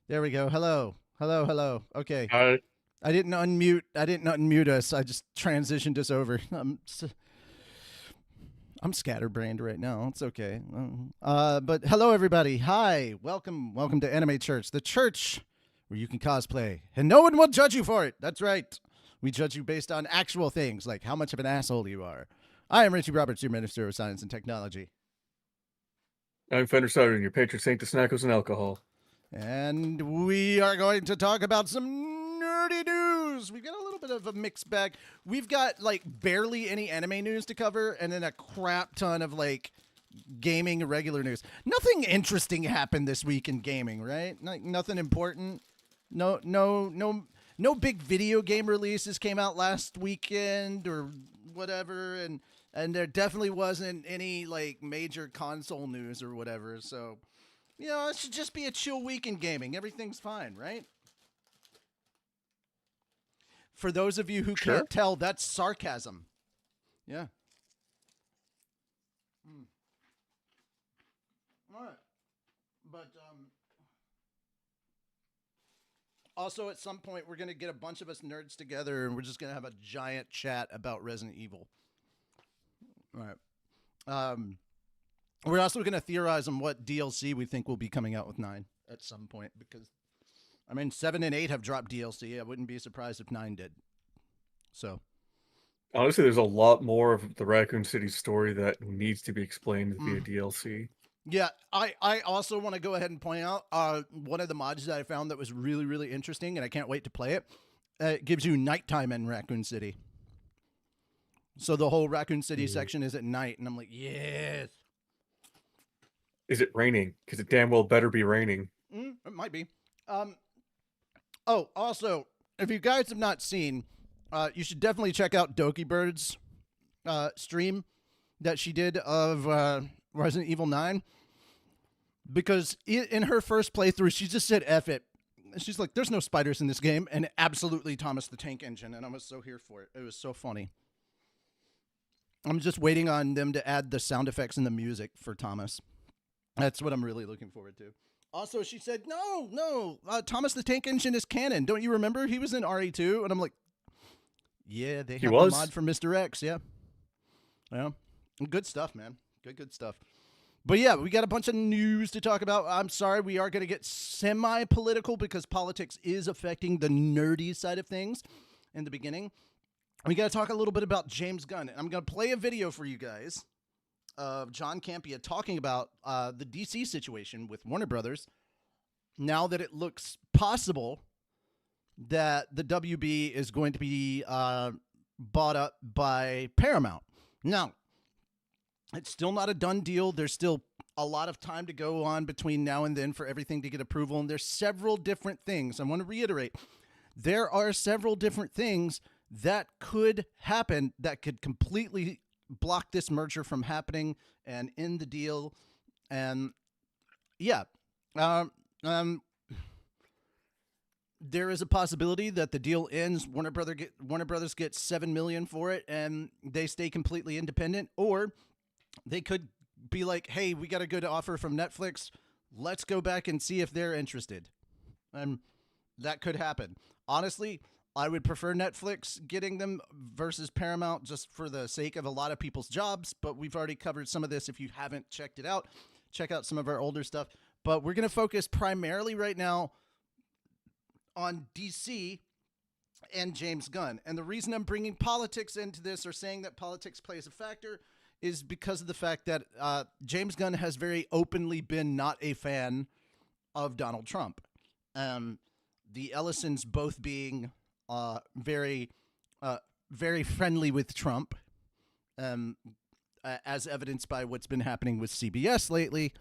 There we go. Hello. Hello, hello. Okay. Hi. I didn't unmute us. I just transitioned us over. I'm scatterbrained right now. It's okay. But hello everybody. Hi. Welcome to Anime Church, the church where you can cosplay and no one will judge you for it. That's right. We judge you based on actual things like how much of an asshole you are. I am Richie Roberts, your Minister of Science and Technology. I'm Fender Southern, your patron saint to snackles and alcohol. And we are going to talk about some nerdy news. We've got a little bit of a mixed bag. We've got like barely any anime news to cover and then a crap ton of like gaming regular news. Nothing interesting happened this week in gaming, right? Like nothing important. No big video game releases came out last weekend or whatever, and there definitely wasn't any like major console news or whatever. So, you know, it should just be a chill week in gaming. Everything's fine, right? For those of you who can't tell, that's sarcasm. Yeah. All right. But also at some point we're going to get a bunch of us nerds together and we're just going to have a giant chat about Resident Evil. All right. We're also going to theorize on what DLC we think will be coming out with 9 at some point because, I mean, 7 and 8 have dropped DLC. I wouldn't be surprised if 9 did. So, Honestly, there's a lot more of the Raccoon City story that needs to be explained via DLC. yeah, I also want to go ahead and point out one of the mods that I found that was really, really interesting, and I can't wait to play it. It gives you nighttime in Raccoon City. So the whole Raccoon City section is at night, and I'm like, yes. Is it raining? Because it damn well better be raining. It might be. Oh, also, if you guys have not seen, you should definitely check out Doki Bird's stream that she did of Resident Evil 9. Because in her first playthrough, she just said F it. She's like, there's no spiders in this game. And absolutely Thomas the Tank Engine. And I was so here for it. It was so funny. I'm just waiting on them to add the sound effects and the music for Thomas. That's what I'm really looking forward to. Also, she said, no, Thomas the Tank Engine is canon. Don't you remember? He was in RE2. And I'm like, yeah, they have the mod for Mr. X. Yeah. Yeah. Good stuff, man. Good stuff. But yeah, we got a bunch of news to talk about. I'm sorry, we are going to get semi-political because politics is affecting the nerdy side of things in the beginning. We got to talk a little bit about James Gunn. And I'm going to play a video for you guys of John Campea talking about the DC situation with Warner Brothers now that it looks possible that the WB is going to be bought up by Paramount. Now, it's still not a done deal. There's still a lot of time to go on between now and then for everything to get approval. And there's several different things. I want to reiterate, there are several different things that could happen that could completely block this merger from happening and end the deal. And yeah, there is a possibility that the deal ends. Warner Brothers gets $7 million for it, and they stay completely independent. Or they could be like, "Hey, we got a good offer from Netflix. Let's go back and see if they're interested." And that could happen. Honestly, I would prefer Netflix getting them versus Paramount just for the sake of a lot of people's jobs. But we've already covered some of this. If you haven't checked it out, check out some of our older stuff. But we're going to focus primarily right now on DC and James Gunn. And the reason I'm bringing politics into this or saying that politics plays a factor is because of the fact that James Gunn has very openly been not a fan of Donald Trump. The Ellisons both being very friendly with Trump, as evidenced by what's been happening with CBS lately.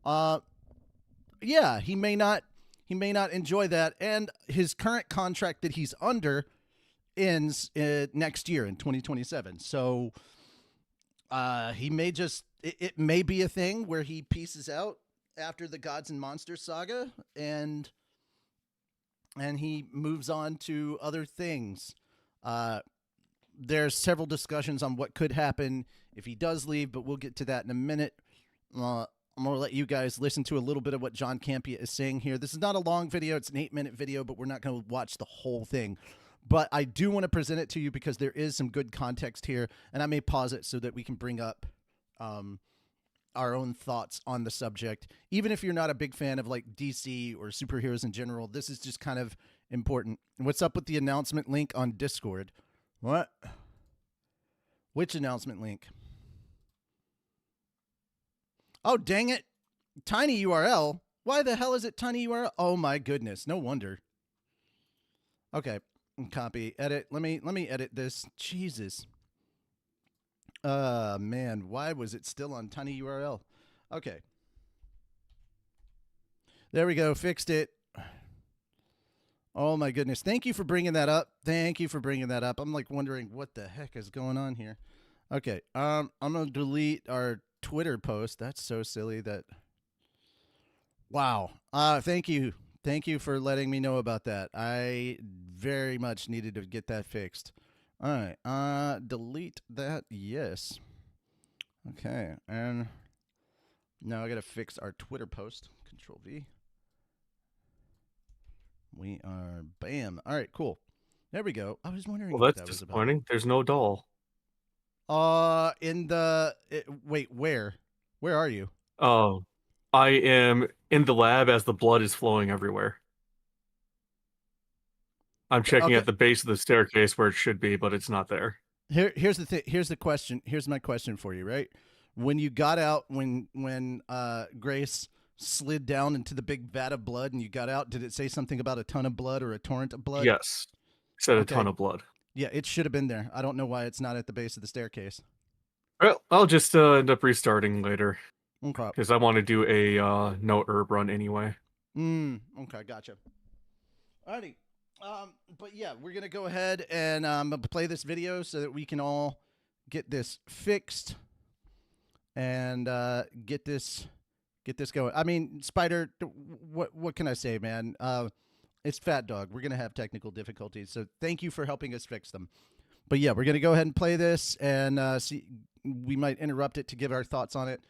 Yeah, he may not enjoy that, and his current contract that he's under ends next year in 2027. So he may just it may be a thing where he pieces out after the Gods and Monsters saga and he moves on to other things. There's several discussions on what could happen if he does leave, but we'll get to that in a minute. I'm going to let you guys listen to a little bit of what John Campea is saying here. This is not a long video. It's an 8-minute video, but we're not going to watch the whole thing. But I do want to present it to you because there is some good context here, and I may pause it so that we can bring up our own thoughts on the subject. Even if you're not a big fan of like DC or superheroes in general, this is just kind of important. What's up with the announcement link on Discord? What? Which announcement link? Oh, dang it. Tiny URL? Why the hell is it tiny URL? Oh my goodness. No wonder. Okay. Copy. Edit. Let me edit this. Jesus. Man. Why was it still on tiny URL? Okay. There we go. Fixed it. Oh my goodness. Thank you for bringing that up. Thank you for bringing that up. I'm like wondering what the heck is going on here. Okay. I'm going to delete our Twitter post. That's so silly that. Wow. Thank you. Thank you for letting me know about that. I very much needed to get that fixed. All right. Delete that. Yes. Okay. And now I got to fix our Twitter post. Control V. We are bam. All right, cool. There we go. I was wondering Well, what that's that was about. disappointing. There's no doll. Wait, where? Where are you? Oh, I am in the lab as the blood is flowing everywhere. I'm checking Okay. at the base of the staircase where it should be, but it's not there. Here's the thing. Here's the question. Here's my question for you. Right, when you got out, when Grace slid down into the big vat of blood, and you got out, did it say something about a ton of blood or a torrent of blood? Yes. Said a ton Okay. of blood. Yeah, it should have been there. I don't know why it's not at the base of the staircase. Well, I'll just end up restarting later Okay. because I want to do a no herb run anyway. Okay, gotcha. Alrighty. But yeah, we're gonna go ahead and play this video so that we can all get this fixed and get this going. I mean, Spider, what can I say, man? It's Fat Dog. We're gonna have technical difficulties, so thank you for helping us fix them. But yeah, we're gonna go ahead and play this and see. We might interrupt it to give our thoughts on it.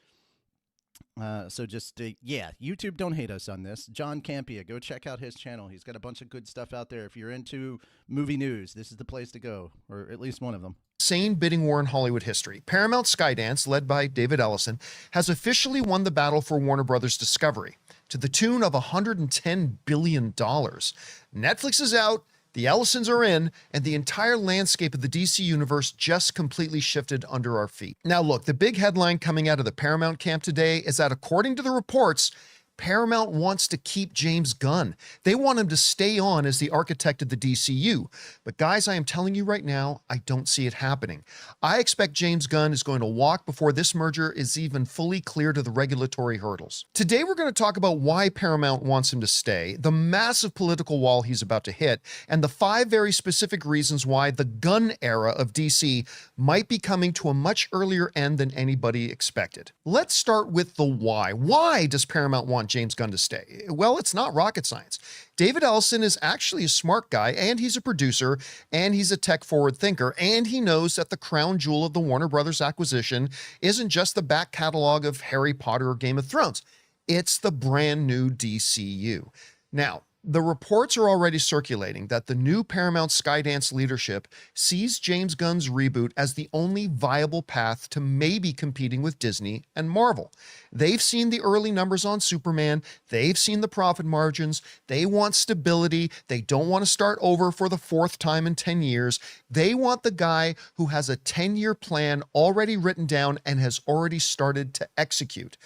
So just yeah, YouTube, don't hate us on this. John Campia, go check out his channel. He's got a bunch of good stuff out there. If you're into movie news, this is the place to go, or at least one of them. Insane bidding war in Hollywood history. Paramount Skydance, led by David Ellison, has officially won the battle for Warner Brothers Discovery to the tune of $110 billion. Netflix is out, the Ellisons are in, and the entire landscape of the DC universe just completely shifted under our feet. Now look, the big headline coming out of the Paramount camp today is that according to the reports, Paramount wants to keep James Gunn. They want him to stay on as the architect of the DCU. But guys, I am telling you right now, I don't see it happening. I expect James Gunn is going to walk before this merger is even fully cleared of the regulatory hurdles. Today, we're going to talk about why Paramount wants him to stay, the massive political wall he's about to hit, and the 5 very specific reasons why the Gunn era of DC might be coming to a much earlier end than anybody expected. Let's start with the why. Why does Paramount want James Gunn to stay? Well, it's not rocket science. David Ellison is actually a smart guy, and he's a producer, and he's a tech-forward thinker, and he knows that the crown jewel of the Warner Brothers acquisition isn't just the back catalog of Harry Potter or Game of Thrones. It's the brand new DCU. Now, the reports are already circulating that the new Paramount Skydance leadership sees James Gunn's reboot as the only viable path to maybe competing with Disney and Marvel. They've seen the early numbers on Superman, they've seen the profit margins, they want stability, they don't want to start over for the 4th time in 10 years. They want the guy who has a 10-year plan already written down and has already started to execute.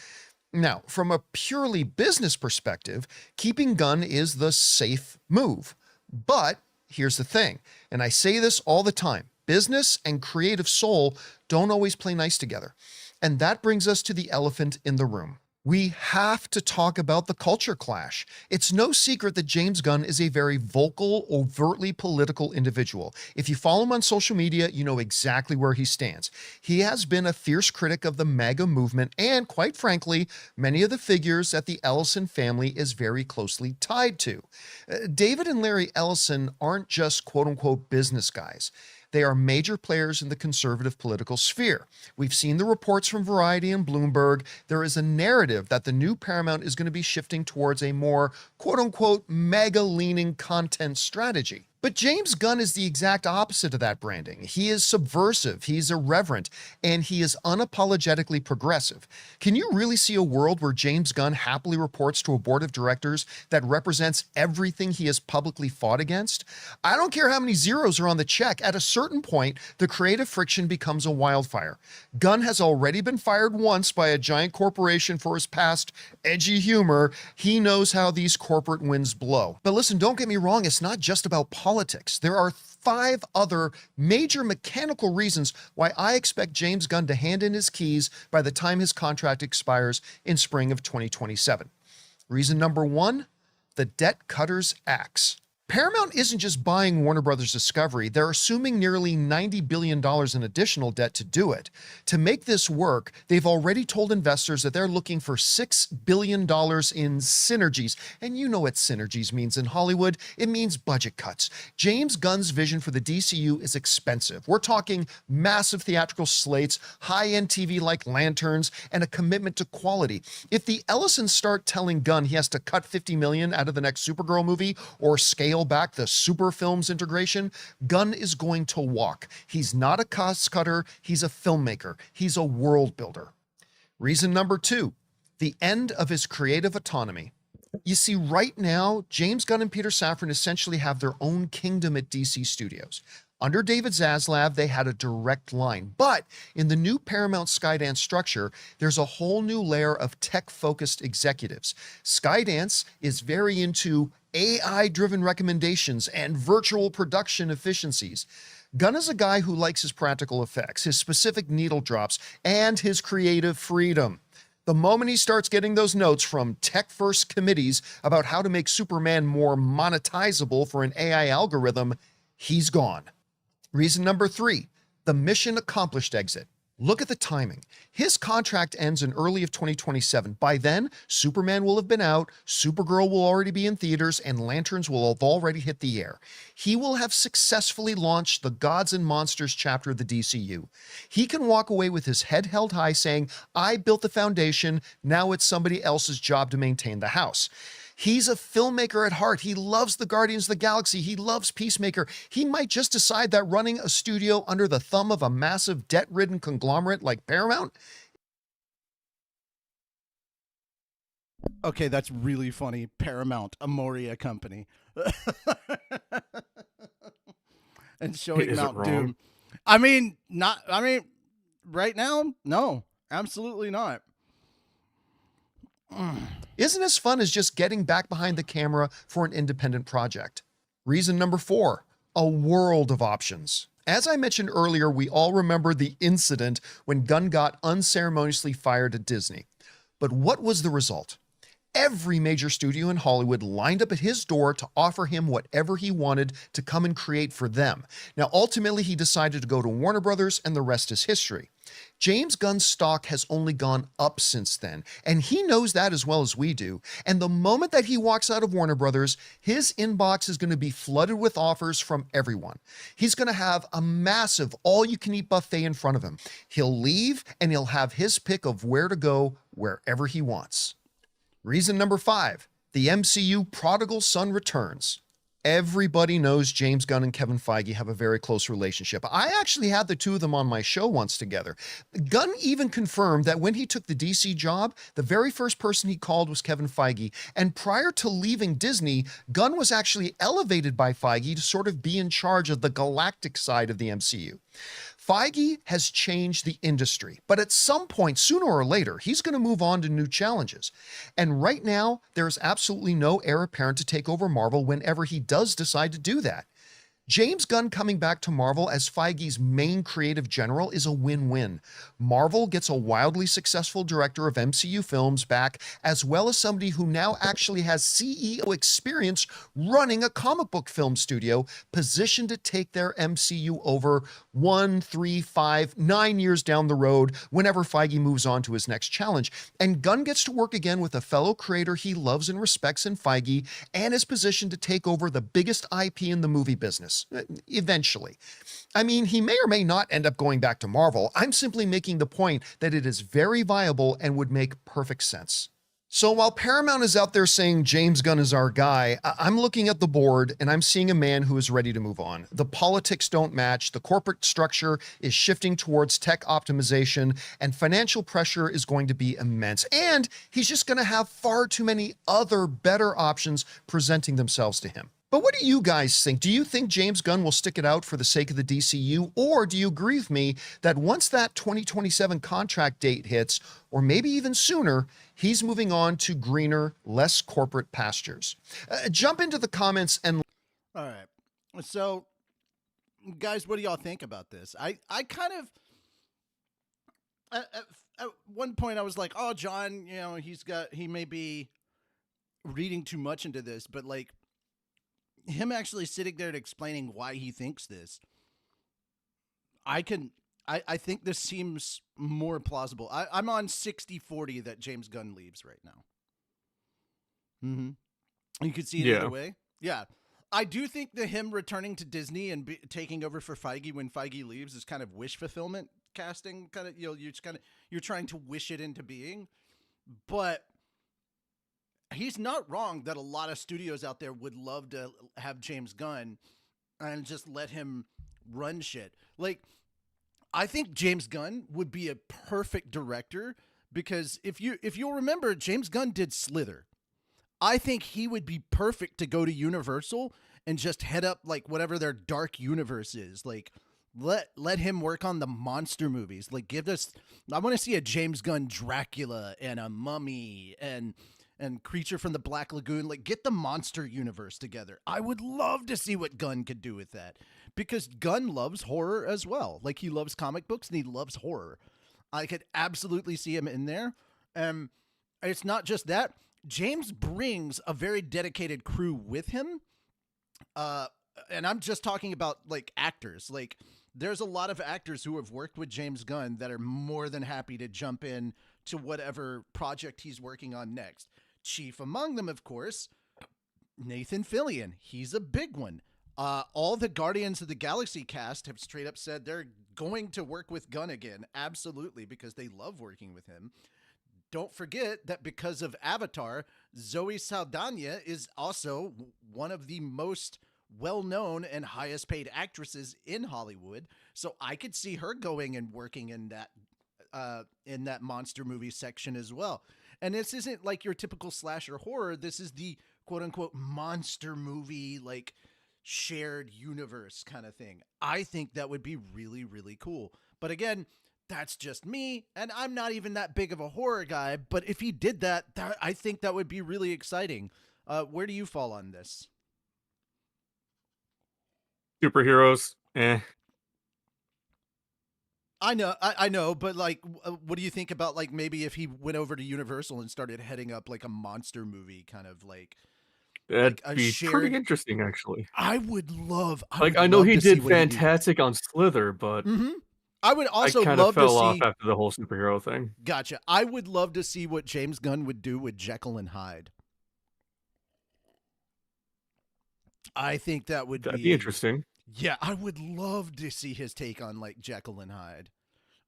Now, from a purely business perspective, keeping Gunn is the safe move. But here's the thing, and I say this all the time, business and creative soul don't always play nice together. And that brings us to the elephant in the room. We have to talk about the culture clash. It's no secret that James Gunn is a very vocal, overtly political individual. If you follow him on social media, you know exactly where he stands. He has been a fierce critic of the MAGA movement and, quite frankly, many of the figures that the Ellison family is very closely tied to. David and Larry Ellison aren't just quote-unquote business guys. They are major players in the conservative political sphere. We've seen the reports from Variety and Bloomberg. There is a narrative that the new Paramount is going to be shifting towards a more quote-unquote MAGA-leaning content strategy. But James Gunn is the exact opposite of that branding. He is subversive, he's irreverent, and he is unapologetically progressive. Can you really see a world where James Gunn happily reports to a board of directors that represents everything he has publicly fought against? I don't care how many zeros are on the check, at a certain point, the creative friction becomes a wildfire. Gunn has already been fired once by a giant corporation for his past edgy humor. He knows how these corporate winds blow. But listen, don't get me wrong, it's not just about politics. There are 5 other major mechanical reasons why I expect James Gunn to hand in his keys by the time his contract expires in spring of 2027. Reason number 1, the debt cutter's axe. Paramount isn't just buying Warner Brothers Discovery, they're assuming nearly $90 billion in additional debt to do it. To make this work, they've already told investors that they're looking for $6 billion in synergies. And you know what synergies means in Hollywood. It means budget cuts. James Gunn's vision for the DCU is expensive. We're talking massive theatrical slates, high-end TV like lanterns, and a commitment to quality. If the Ellisons start telling Gunn he has to cut $50 million out of the next Supergirl movie or scale back the super films integration, Gunn is going to walk. He's not a cost cutter, he's a filmmaker, he's a world builder. Reason number 2, the end of his creative autonomy. You see, right now, James Gunn and Peter Safran essentially have their own kingdom at DC Studios. Under David Zaslav, they had a direct line. But in the new Paramount Skydance structure, there's a whole new layer of tech-focused executives. Skydance is very into AI-driven recommendations and virtual production efficiencies. Gunn is a guy who likes his practical effects, his specific needle drops, and his creative freedom. The moment he starts getting those notes from tech-first committees about how to make Superman more monetizable for an AI algorithm, he's gone. Reason number 3, the mission accomplished exit. Look at the timing. His contract ends in early of 2027. By then, Superman will have been out, Supergirl will already be in theaters, and Lanterns will have already hit the air. He will have successfully launched the Gods and Monsters chapter of the DCU. He can walk away with his head held high saying, I built the foundation, now it's somebody else's job to maintain the house. He's a filmmaker at heart. He loves the Guardians of the Galaxy. He loves Peacemaker. He might just decide that running a studio under the thumb of a massive debt-ridden conglomerate like Paramount. Okay, that's really funny. Paramount, a Moria company. And showing Is it Mount wrong? Doom. Right now, no, absolutely not. Isn't as fun as just getting back behind the camera for an independent project? Reason number 4, a world of options. As I mentioned earlier, we all remember the incident when Gunn got unceremoniously fired at Disney. But what was the result? Every major studio in Hollywood lined up at his door to offer him whatever he wanted to come and create for them. Now, ultimately, he decided to go to Warner Brothers, and the rest is history. James Gunn's stock has only gone up since then, and he knows that as well as we do. And the moment that he walks out of Warner Brothers, his inbox is going to be flooded with offers from everyone. He's going to have a massive all-you-can-eat buffet in front of him. He'll leave, and he'll have his pick of where to go wherever he wants. Reason number 5, the MCU prodigal son returns. Everybody knows James Gunn and Kevin Feige have a very close relationship. I actually had the two of them on my show once together. Gunn even confirmed that when he took the DC job, the very first person he called was Kevin Feige. And prior to leaving Disney, Gunn was actually elevated by Feige to sort of be in charge of the galactic side of the MCU. Feige has changed the industry, but at some point, sooner or later, he's going to move on to new challenges. And right now, there's absolutely no heir apparent to take over Marvel whenever he does decide to do that. James Gunn coming back to Marvel as Feige's main creative general is a win-win. Marvel gets a wildly successful director of MCU films back, as well as somebody who now actually has CEO experience running a comic book film studio, positioned to take their MCU over 1, 3, 5, 9 years down the road whenever Feige moves on to his next challenge. And Gunn gets to work again with a fellow creator he loves and respects in Feige, and is positioned to take over the biggest IP in the movie business. Eventually. I mean, he may or may not end up going back to Marvel. I'm simply making the point that it is very viable and would make perfect sense. So while Paramount is out there saying James Gunn is our guy, I'm looking at the board and I'm seeing a man who is ready to move on. The politics don't match, the corporate structure is shifting towards tech optimization, and financial pressure is going to be immense. And he's just going to have far too many other better options presenting themselves to him. But what do you guys think? Do you think James Gunn will stick it out for the sake of the DCU? Or do you agree with me that once that 2027 contract date hits, or maybe even sooner, he's moving on to greener, less corporate pastures? Jump into the comments and... All right. So, guys, what do y'all think about this? I kind of... At one point, I was like, oh, John, he may be reading too much into this, but like, him actually sitting there and explaining why he thinks this, I think this seems more plausible. I'm on 60-40 that James Gunn leaves right now. You could see it either way. Yeah. I do think that him returning to Disney and taking over for Feige when Feige leaves is kind of wish fulfillment casting. Kind of, you're trying to wish it into being, but he's not wrong that a lot of studios out there would love to have James Gunn and just let him run shit. Like, I think James Gunn would be a perfect director because if you'll remember, James Gunn did Slither. I think he would be perfect to go to Universal and just head up like whatever their dark universe is. Like let him work on the monster movies. Like give us I want to see a James Gunn Dracula and a Mummy and Creature from the Black Lagoon. Like get the monster universe together. I would love to see what Gunn could do with that. Because Gunn loves horror as well. Like he loves comic books and he loves horror. I could absolutely see him in there. It's not just that. James brings a very dedicated crew with him. And I'm just talking about like actors. Like there's a lot of actors who have worked with James Gunn that are more than happy to jump in to whatever project he's working on next. Chief among them, of course, Nathan Fillion. He's a big one. All the Guardians of the Galaxy cast have straight up said they're going to work with Gunn again. Absolutely, because they love working with him. Don't forget that because of Avatar, Zoe Saldana is also one of the most well-known and highest paid actresses in Hollywood. So I could see her going and working in that monster movie section as well. And this isn't like your typical slasher horror. This is the quote unquote monster movie, like shared universe kind of thing. I think that would be really, really cool. But again, that's just me, and I'm not even that big of a horror guy, but if he did that, I think that would be really exciting. Where do you fall on this? Superheroes, eh. I know, but like, what do you think about like maybe if he went over to Universal and started heading up like a monster movie kind of like That'd a be shared... pretty interesting, actually. I would love... I know he did fantastic on Slither, but... Mm-hmm. I would also I kind love of fell to off see... after the whole superhero thing. Gotcha. I would love to see what James Gunn would do with Jekyll and Hyde. I think that'd be interesting. Yeah, I would love to see his take on like Jekyll and Hyde.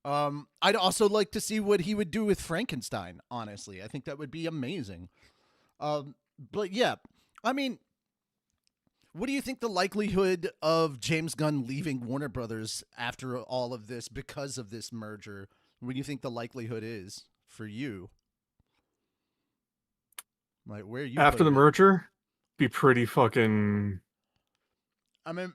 I'd also like to see what he would do with Frankenstein, honestly. I think that would be amazing. But yeah, I mean, what do you think the likelihood of James Gunn leaving Warner Brothers after all of this because of this merger? What do you think the likelihood is for you? Like, where are you after the putting it? merger? Be pretty fucking... I mean,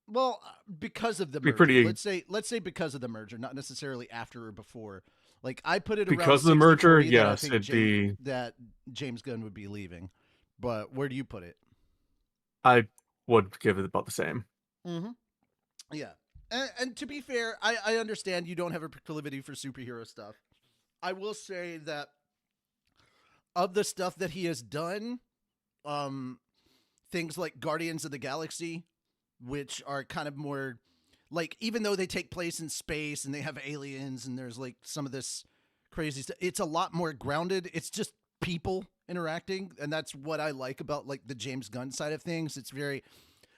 well, because of the Be merger. pretty- Let's say because of the merger, not necessarily after or before. Like I put it Because around of the merger, 60-40 yes, that I think it'd be... that James Gunn would be leaving. But where do you put it? I would give it about the same. Mm-hmm. Yeah. And to be fair, I understand you don't have a proclivity for superhero stuff. I will say that of the stuff that he has done, things like Guardians of the Galaxy, which are kind of more like, even though they take place in space and they have aliens and there's like some of this crazy stuff, it's a lot more grounded. It's just people interacting, and that's what I like about like the James Gunn side of things. It's very...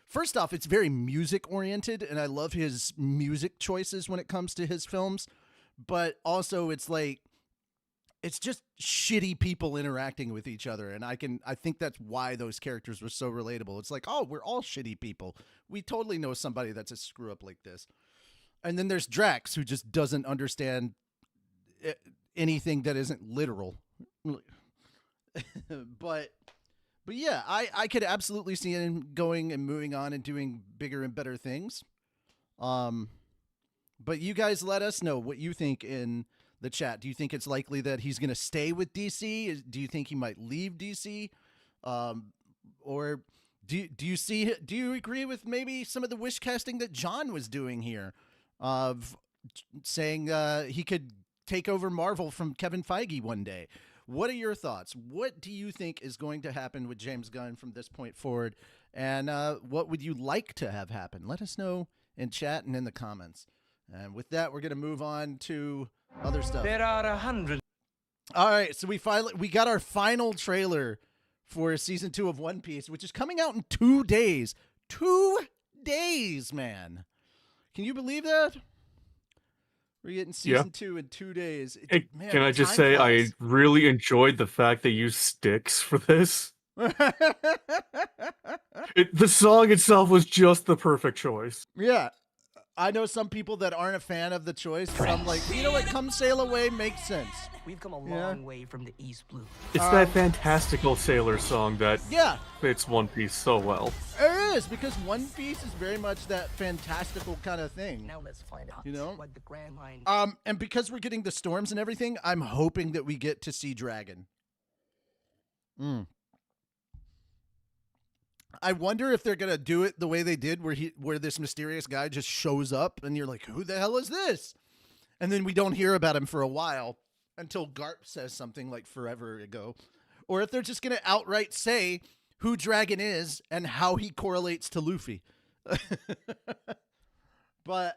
First off, it's very music oriented, and I love his music choices when it comes to his films. But also, it's like, it's just shitty people interacting with each other, and I think that's why those characters were so relatable. It's like, oh, we're all shitty people. We totally know somebody that's a screw up like this. And then there's Drax, who just doesn't understand anything that isn't literal. But yeah, I could absolutely see him going and moving on and doing bigger and better things. But you guys let us know what you think in the chat. Do you think it's likely that he's going to stay with DC? Do you think he might leave DC? Or do you agree with maybe some of the wish casting that John was doing here, of saying he could take over Marvel from Kevin Feige one day? What are your thoughts? What do you think is going to happen with James Gunn from this point forward? And what would you like to have happen? Let us know in chat and in the comments. And with that, we're going to move on to other stuff. There are 100. All right, so we got our final trailer for season 2 of One Piece, which is coming out in 2 days. 2 days, man. Can you believe that? We're getting season 2 in 2 days. Man, can I just time say flies. I really enjoyed the fact they used sticks for this. The song itself was just the perfect choice. Yeah. I know some people that aren't a fan of the choice. So I'm like, you know what? Come Sail Away makes sense. We've come a Yeah. long way from the East Blue. It's that fantastical sailor song that Yeah, fits One Piece so well. it is, because One Piece is very much that fantastical kind of thing. Now let's find out You know? what the Grand Line. And because we're getting the storms and everything, I'm hoping that we get to see Dragon. I wonder if they're gonna do it the way they did, where this mysterious guy just shows up, and you're like, "Who the hell is this?" And then we don't hear about him for a while until Garp says something like forever ago, or if they're just gonna outright say who Dragon is and how he correlates to Luffy. But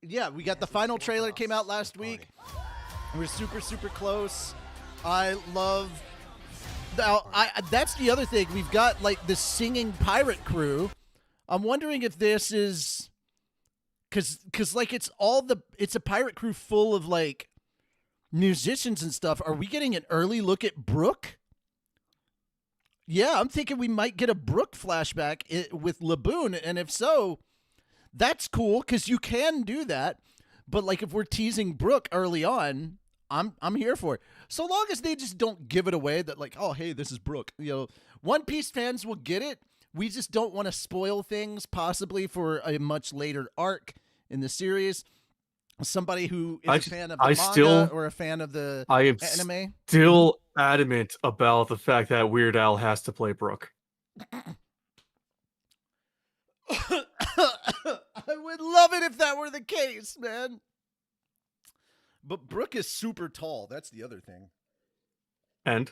yeah, we got the final trailer came out last week. We're super close. I love. Now, that's the other thing. We've got like the singing pirate crew. I'm wondering if this is because like it's a pirate crew full of like musicians and stuff. Are we getting an early look at Brook? Yeah, I'm thinking we might get a Brook flashback with Laboon, and if so, that's cool because you can do that. But like if we're teasing Brook early on, I'm here for it. So long as they just don't give it away that like, oh hey, this is Brook. You know, One Piece fans will get it. We just don't want to spoil things possibly for a much later arc in the series. Somebody who is a fan of the manga or a fan of the anime. Still adamant about the fact that Weird Al has to play Brook. I would love it if that were the case, man. But Brook is super tall. That's the other thing. And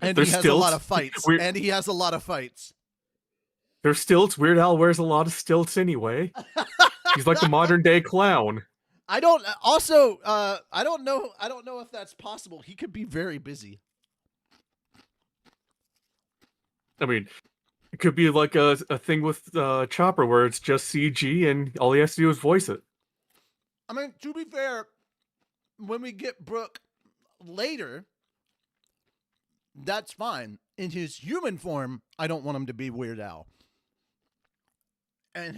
he has a lot of fights. There's stilts. Weird Al wears a lot of stilts anyway. He's like the modern day clown. I don't know if that's possible. He could be very busy. I mean, it could be like a thing with Chopper where it's just CG and all he has to do is voice it. I mean, to be fair, when we get Brook later, that's fine. In his human form, I don't want him to be Weird Al. And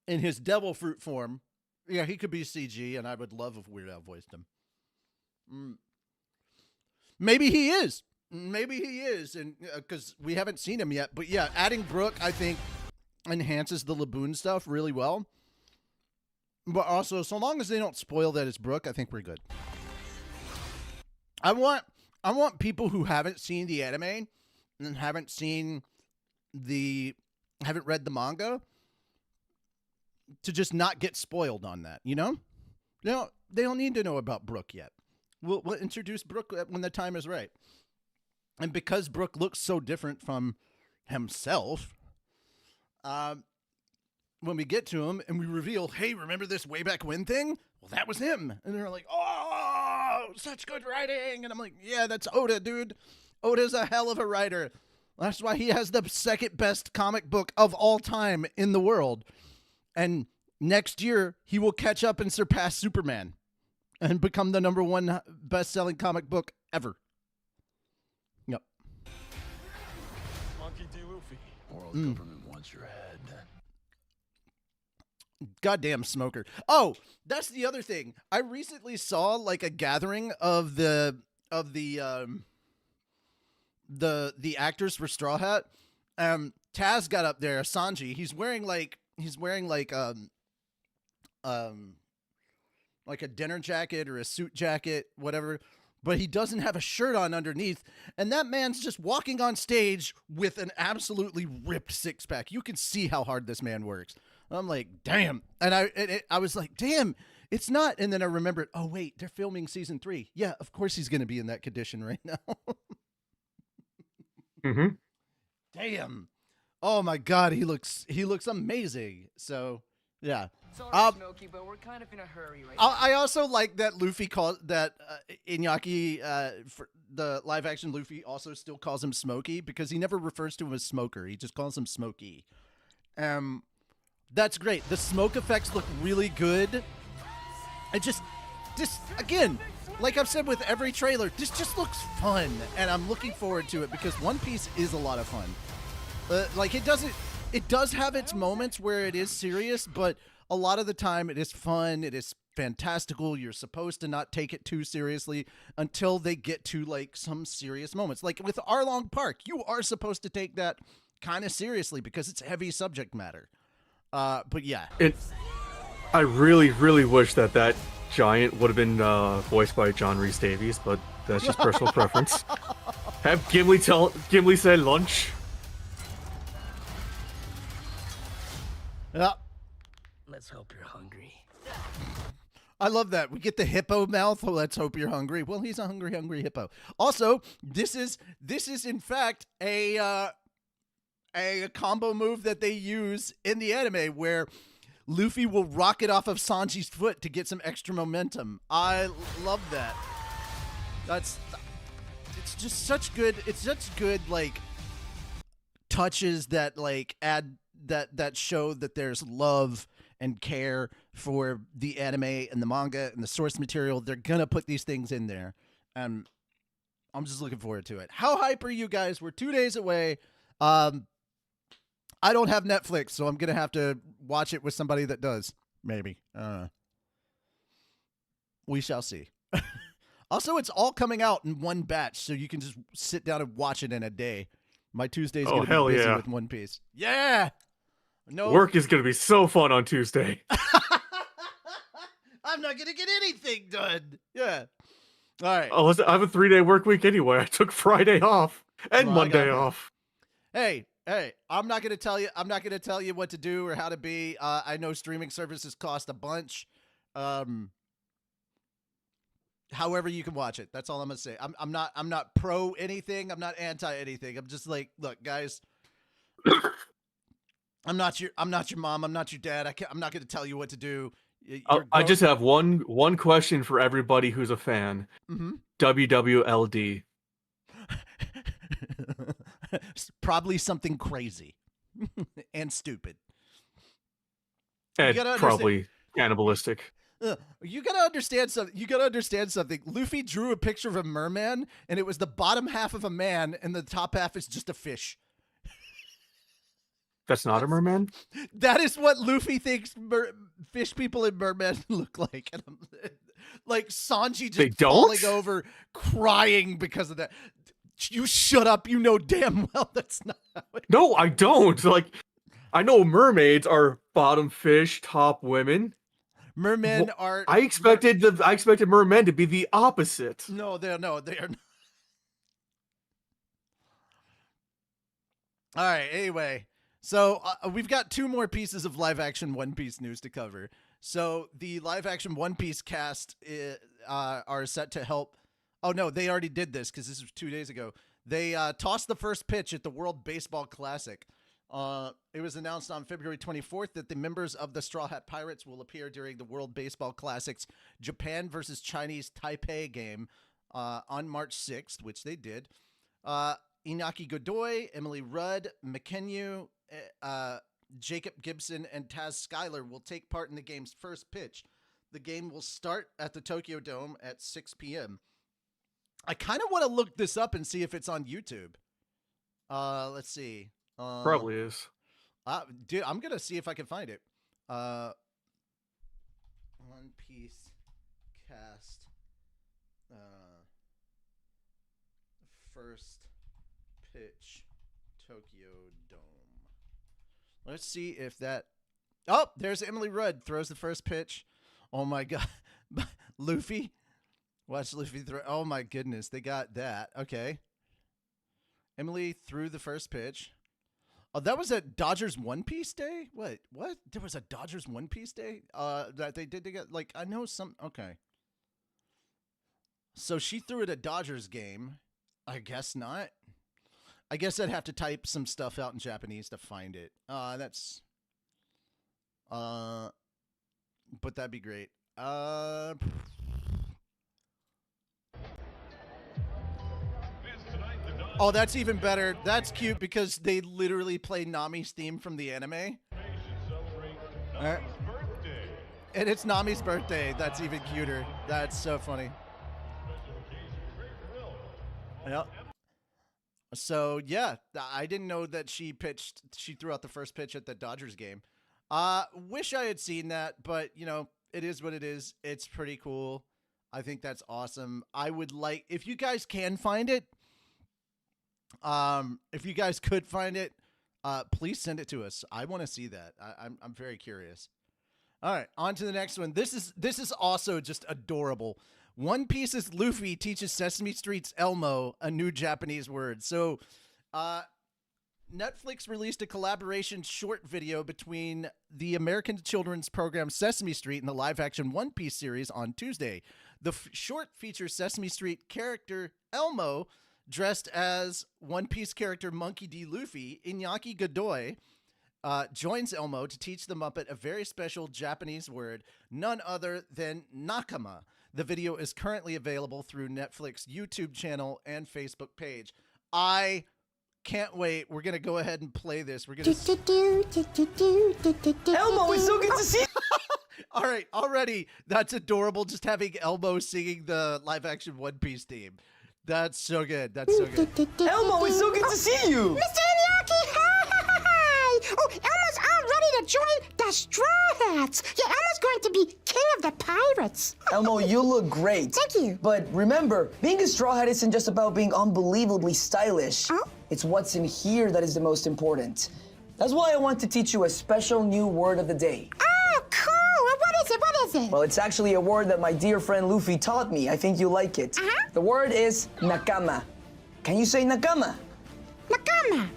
in his devil fruit form, yeah, he could be CG, and I would love if Weird Al voiced him. Maybe he is, and because we haven't seen him yet. But yeah, adding Brook, I think, enhances the Laboon stuff really well. But also, so long as they don't spoil that it's Brook, I think we're good. I want people who haven't seen the anime and haven't read the manga to just not get spoiled on that, you know? They don't need to know about Brook yet. We'll introduce Brook when the time is right. And because Brook looks so different from himself, when we get to him and we reveal, hey, remember this way back when thing? Well, that was him. And they're like, oh, such good writing. And I'm like, yeah, that's Oda, dude. Oda's a hell of a writer. That's why he has the second best comic book of all time in the world. And next year, he will catch up and surpass Superman and become the #1 best-selling comic book ever. Yep. Monkey D. Luffy. World government wants your head. Goddamn smoker. Oh, that's the other thing. I recently saw like a gathering of the actors for Straw Hat. Taz got up there, Sanji. He's wearing like a dinner jacket or a suit jacket, whatever, but he doesn't have a shirt on underneath. And that man's just walking on stage with an absolutely ripped six-pack. You can see how hard this man works. I'm like, damn. And I was like, damn, it's not. And then I remembered, oh, wait, they're filming season 3. Yeah, of course he's going to be in that condition right now. Mm-hmm. Damn. Oh, my God, he looks amazing. So, yeah. Sorry, Smokey, but we're kind of in a hurry right now. I also like that Luffy Iñaki, for the live action Luffy also still calls him Smokey because he never refers to him as Smoker. He just calls him Smokey. That's great. The smoke effects look really good. It just again, like I've said with every trailer, this just looks fun, and I'm looking forward to it because One Piece is a lot of fun. Like it doesn't. it does have its moments where it is serious, but a lot of the time it is fun. It is fantastical. You're supposed to not take it too seriously until they get to like some serious moments. Like with Arlong Park, you are supposed to take that kind of seriously because it's heavy subject matter. But yeah. I really, really wish that giant would have been voiced by John Rhys Davies, but that's just personal preference. Have Gimli say lunch. Yeah. Let's hope you're hungry. I love that. We get the hippo mouth. Oh, let's hope you're hungry. Well, he's a hungry hippo. Also, this is in fact a combo move that they use in the anime where Luffy will rocket off of Sanji's foot to get some extra momentum. I love that. It's just such good. It's such good like touches that like add that show that there's love and care for the anime and the manga and the source material. They're gonna put these things in there, and I'm just looking forward to it. How hype are you guys? We're 2 days away. I don't have Netflix, so I'm gonna have to watch it with somebody that does. Maybe. We shall see. Also, it's all coming out in one batch, so you can just sit down and watch it in a day. My Tuesday's gonna be busy with One Piece. Yeah. No work is gonna be so fun on Tuesday. I'm not gonna get anything done. Yeah. All right. Oh, listen, I have a 3-day work week anyway. I took Friday off and Monday off. Hey, I'm not gonna tell you. I'm not gonna tell you what to do or how to be. I know streaming services cost a bunch. However, you can watch it. That's all I'm gonna say. I'm not pro anything. I'm not anti anything. I'm just like, look, guys. I'm not your mom. I'm not your dad. I'm not gonna tell you what to do. I just have one question for everybody who's a fan. Mm-hmm. WWLD. Probably something crazy and stupid. And probably cannibalistic. You gotta understand something. Luffy drew a picture of a merman, and it was the bottom half of a man, and the top half is just a fish. That's not a merman? That is what Luffy thinks fish people and mermen look like. And like Sanji just falling over, crying because of that. You shut up. You know damn well that's not how it is. No, I don't. Like, I know mermaids are bottom fish, top women. Mermen are. I expected mermen to be the opposite. No, they are not. All right. Anyway, so we've got 2 more pieces of live-action One Piece news to cover. So the live-action One Piece cast are set to help. Oh no, they already did this because this was 2 days ago. They tossed the first pitch at the World Baseball Classic. It was announced on February 24th that the members of the Straw Hat Pirates will appear during the World Baseball Classic's Japan versus Chinese Taipei game on March 6th, which they did. Inaki Godoy, Emily Rudd, McKenyu, Jacob Gibson, and Taz Schuyler will take part in the game's first pitch. The game will start at the Tokyo Dome at 6 p.m. I kind of want to look this up and see if it's on YouTube. Let's see. Probably is. Dude, I'm going to see if I can find it. One Piece cast. First pitch, Tokyo Dome. Let's see if that... Oh, there's Emily Rudd. Throws the first pitch. Oh, my God. Luffy. Watch Luffy throw. Oh, my goodness. They got that. Okay. Emily threw the first pitch. Oh, that was at Dodgers One Piece Day? What? There was a Dodgers One Piece Day? That they did together? Like, I know some... Okay. So she threw it at Dodgers game. I guess not. I guess I'd have to type some stuff out in Japanese to find it. That's... But that'd be great. Oh, that's even better. That's cute because they literally play Nami's theme from the anime. Right. And it's Nami's birthday. That's even cuter. That's so funny. Yep. So yeah, I didn't know that she threw out the first pitch at the Dodgers game. Wish I had seen that, but it is what it is. It's pretty cool. I think that's awesome. I would like, if you guys can find it, if you guys could find it, please send it to us. I want to see that. I'm very curious. All right, on to the next one. This is also just adorable. One Piece's Luffy teaches Sesame Street's Elmo a new Japanese word. So, Netflix released a collaboration short video between the American children's program Sesame Street and the live-action One Piece series on Tuesday. The short features Sesame Street character Elmo dressed as One Piece character Monkey D. Luffy. Iñaki Godoy joins Elmo to teach the Muppet a very special Japanese word, none other than nakama. The video is currently available through Netflix YouTube channel and Facebook page. I can't wait. We're going to go ahead and play this. We're going to... Elmo, it's so good to see you! All right, already, that's adorable, just having Elmo singing the live-action One Piece theme. That's so good. That's so good. Elmo, it's so good to see you! Mr. Iñaki, hi! Oh, Elmo's all ready to join the Straw Hats. Yeah, Elmo's going to be king of the pirates. Elmo, you look great. Thank you. But remember, being a Straw Hat isn't just about being unbelievably stylish. Oh? It's what's in here that is the most important. That's why I want to teach you a special new word of the day. Oh, cool. Well, what is it? What is it? Well, it's actually a word that my dear friend Luffy taught me. I think you like it. Uh-huh. The word is nakama. Can you say nakama? Nakama.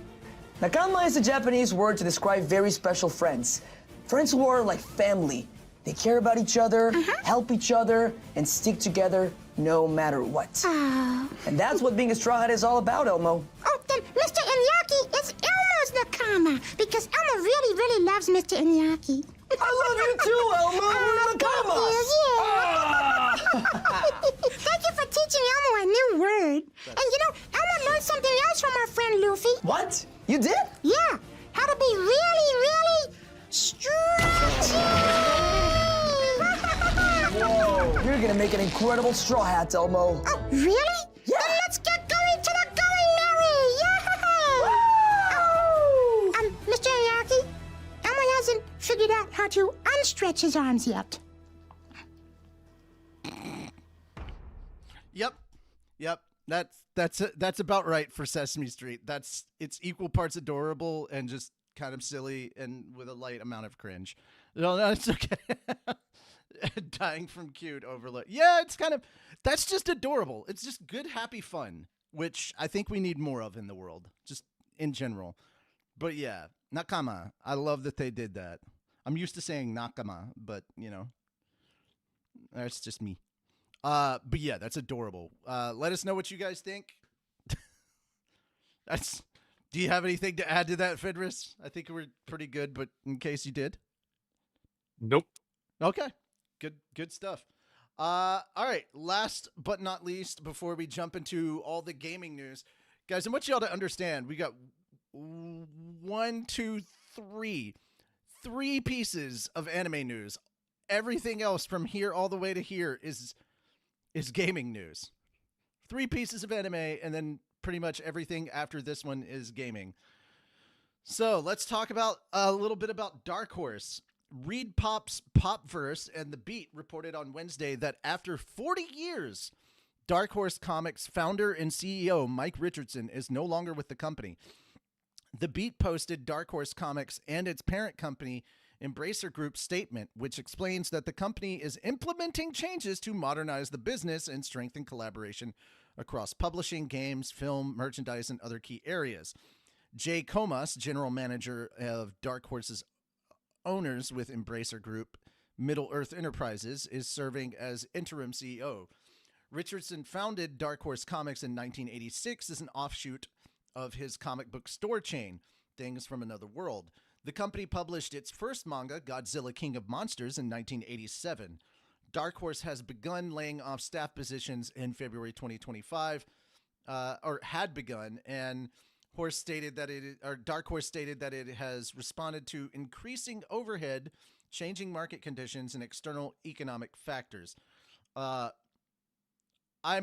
Nakama is a Japanese word to describe very special friends. Friends who are like family. They care about each other, help each other, and stick together no matter what. Oh. And that's what being a Straw Hat is all about, Elmo. Oh, then Mr. Iñaki is Elmo's nakama because Elmo really, really loves Mr. Iñaki. I love you too, Elmo! Thank you for teaching Elmo a new word. And Elmo learned something else from our friend Luffy. What? You did? Yeah, how to be really, really stretchy. Whoa, you're gonna make an incredible Straw Hat, Elmo. Oh, really? Yeah. Then let's get going to the going merry. Yeah. Mr. Iñaki, Elmo hasn't figured out how to unstretch his arms yet. Yep. That's about right for Sesame Street. It's equal parts adorable and just kind of silly and with a light amount of cringe. No, it's okay. Dying from cute overload. Yeah, that's just adorable. It's just good, happy fun, which I think we need more of in the world, just in general. But yeah, nakama. I love that they did that. I'm used to saying nakama, but that's just me. But yeah, that's adorable. Let us know what you guys think. Do you have anything to add to that, Fidris? I think we're pretty good, but in case you did. Nope. Okay. Good stuff. All right. Last but not least, before we jump into all the gaming news, guys, I want y'all to understand, we got 1, 2, 3 pieces of anime news. Everything else from here all the way to here is gaming news. 3 pieces of anime, and then pretty much everything after this one is gaming. So let's talk about a little bit about Dark Horse. Reed Pop's Popverse and The Beat reported on Wednesday that after 40 years, Dark Horse Comics founder and CEO Mike Richardson is no longer with the company. The Beat posted Dark Horse Comics and its parent company Embracer Group's statement, which explains that the company is implementing changes to modernize the business and strengthen collaboration across publishing, games, film, merchandise, and other key areas. Jay Comas, general manager of Dark Horse's owners with Embracer Group, Middle Earth Enterprises, is serving as interim CEO. Richardson founded Dark Horse Comics in 1986 as an offshoot of his comic book store chain, Things from Another World. The company published its first manga, Godzilla King of Monsters, in 1987. Dark Horse has begun laying off staff positions in February 2025, or had begun, and Dark Horse stated that it has responded to increasing overhead, changing market conditions, and external economic factors. I'm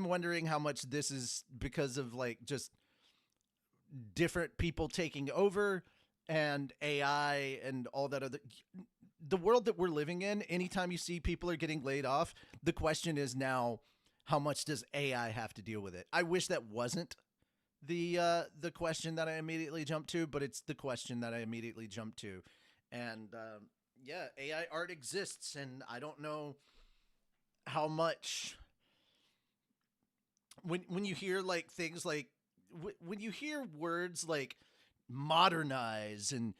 wondering how much this is because of just different people taking over and AI and all that other. The world that we're living in, anytime you see people are getting laid off, the question is now, how much does AI have to deal with it? I wish that wasn't the question that I immediately jumped to, but it's the question that I immediately jumped to. And yeah, AI art exists, and I don't know how much when you hear like things like when you hear words like modernize and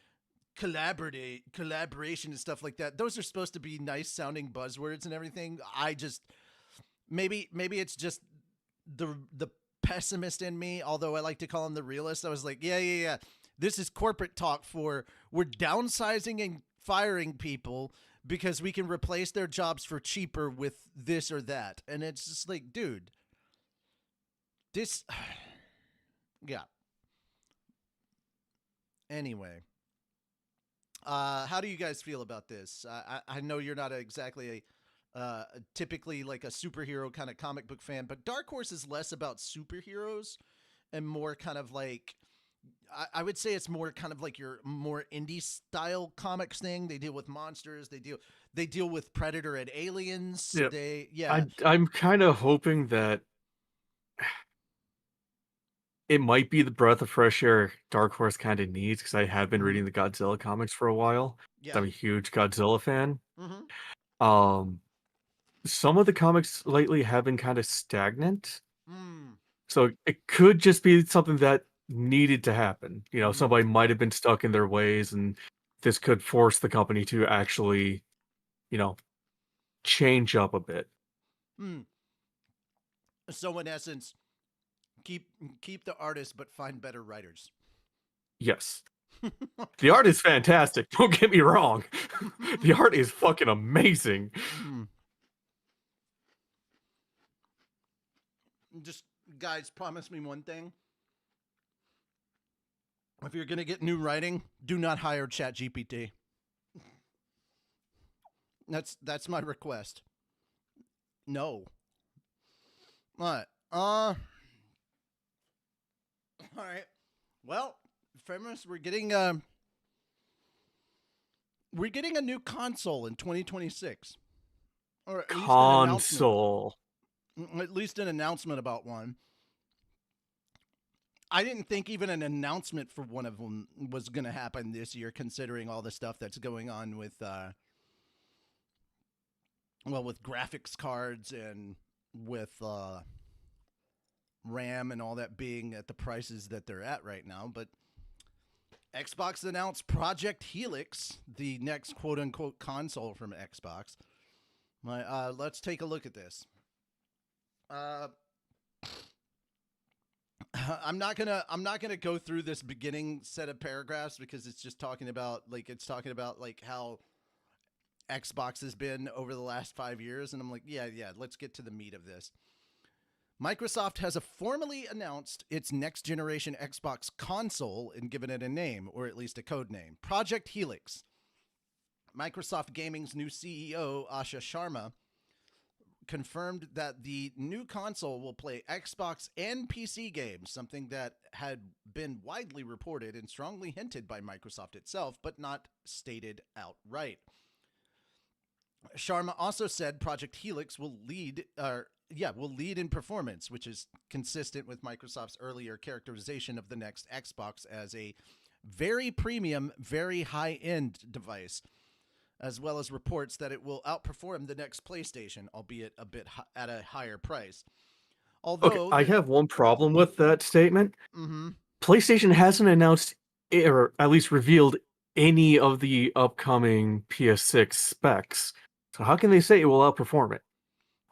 collaboration and stuff like that, those are supposed to be nice sounding buzzwords and everything. I just maybe it's just the pessimist in me, although I like to call him the realist. I was like, yeah. This is corporate talk for we're downsizing and firing people because we can replace their jobs for cheaper with this or that. And it's just like, dude, this yeah. Anyway, how do you guys feel about this? I know you're not exactly typically like a superhero kind of comic book fan, but Dark Horse is less about superheroes and more kind of like, I would say it's more kind of like your more indie style comics thing. They deal with monsters. They deal with Predator and aliens. Yeah. I'm kind of hoping that it might be the breath of fresh air Dark Horse kind of needs, because I have been reading the Godzilla comics for a while. Yeah. I'm a huge Godzilla fan. Mm-hmm. Some of the comics lately have been kind of stagnant. Mm. So it could just be something that needed to happen. Somebody might have been stuck in their ways, and this could force the company to actually, change up a bit. Mm. So in essence, keep the artists, but find better writers. Yes. The art is fantastic. Don't get me wrong. The art is fucking amazing. Just guys, promise me one thing. If you're gonna get new writing, do not hire ChatGPT. That's my request. No. What? All right. Well, Famous, we're getting a new console in 2026, or at least Console. at least an announcement about one. I didn't think even an announcement for one of them was going to happen this year, considering all the stuff that's going on with, with graphics cards and with RAM and all that being at the prices that they're at right now. But Xbox announced Project Helix, the next quote-unquote console from Xbox. Let's take a look at this. I'm not gonna go through this beginning set of paragraphs because it's just talking about how Xbox has been over the last 5 years, and I'm like, yeah, let's get to the meat of this. Microsoft has formally announced its next generation Xbox console and given it a name, or at least a code name, Project Helix. Microsoft Gaming's new CEO, Asha Sharma, confirmed that the new console will play Xbox and PC games, something that had been widely reported and strongly hinted by Microsoft itself, but not stated outright. Sharma also said Project Helix will lead in performance, which is consistent with Microsoft's earlier characterization of the next Xbox as a very premium, very high-end device, as well as reports that it will outperform the next PlayStation, albeit a bit at a higher price. Although I have one problem with that statement. Mm-hmm. PlayStation hasn't announced, or at least revealed, any of the upcoming PS6 specs. So how can they say it will outperform it?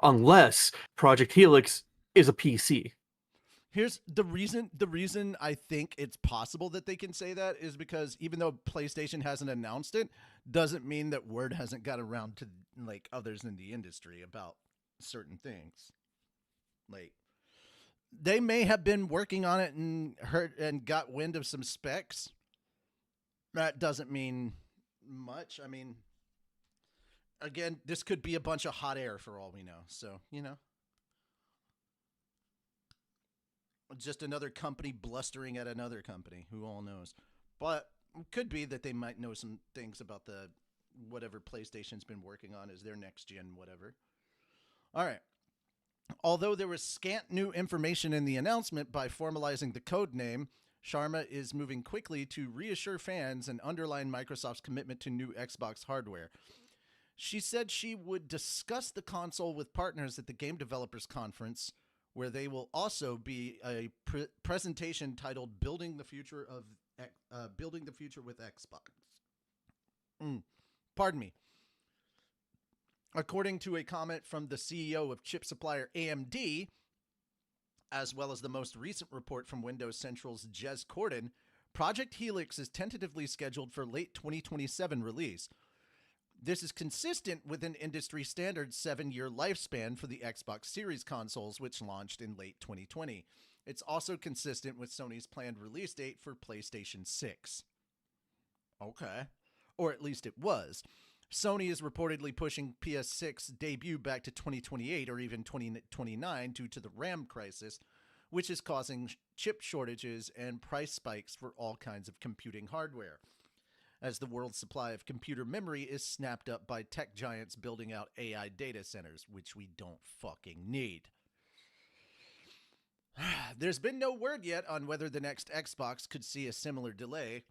Unless Project Helix is a PC. Here's the reason. The reason I think it's possible that they can say that is because even though PlayStation hasn't announced it, doesn't mean that word hasn't got around to like others in the industry about certain things. Like they may have been working on it and got wind of some specs. That doesn't mean much. I mean, again, this could be a bunch of hot air for all we know. So, just another company blustering at another company. Who all knows? But it could be that they might know some things about the whatever PlayStation's been working on as their next gen whatever. All right. Although there was scant new information in the announcement, by formalizing the code name, Sharma is moving quickly to reassure fans and underline Microsoft's commitment to new Xbox hardware. She said she would discuss the console with partners at the Game Developers Conference, where they will also be a presentation titled "Building the Future with Xbox." Pardon me. According to a comment from the CEO of chip supplier AMD, as well as the most recent report from Windows Central's Jez Corden, Project Helix is tentatively scheduled for late 2027 release. This is consistent with an industry standard 7-year lifespan for the Xbox Series consoles, which launched in late 2020. It's also consistent with Sony's planned release date for PlayStation 6. Okay. Or at least it was. Sony is reportedly pushing PS6 debut back to 2028 or even 2029 due to the RAM crisis, which is causing chip shortages and price spikes for all kinds of computing hardware, as the world's supply of computer memory is snapped up by tech giants building out AI data centers, which we don't fucking need. There's been no word yet on whether the next Xbox could see a similar delay.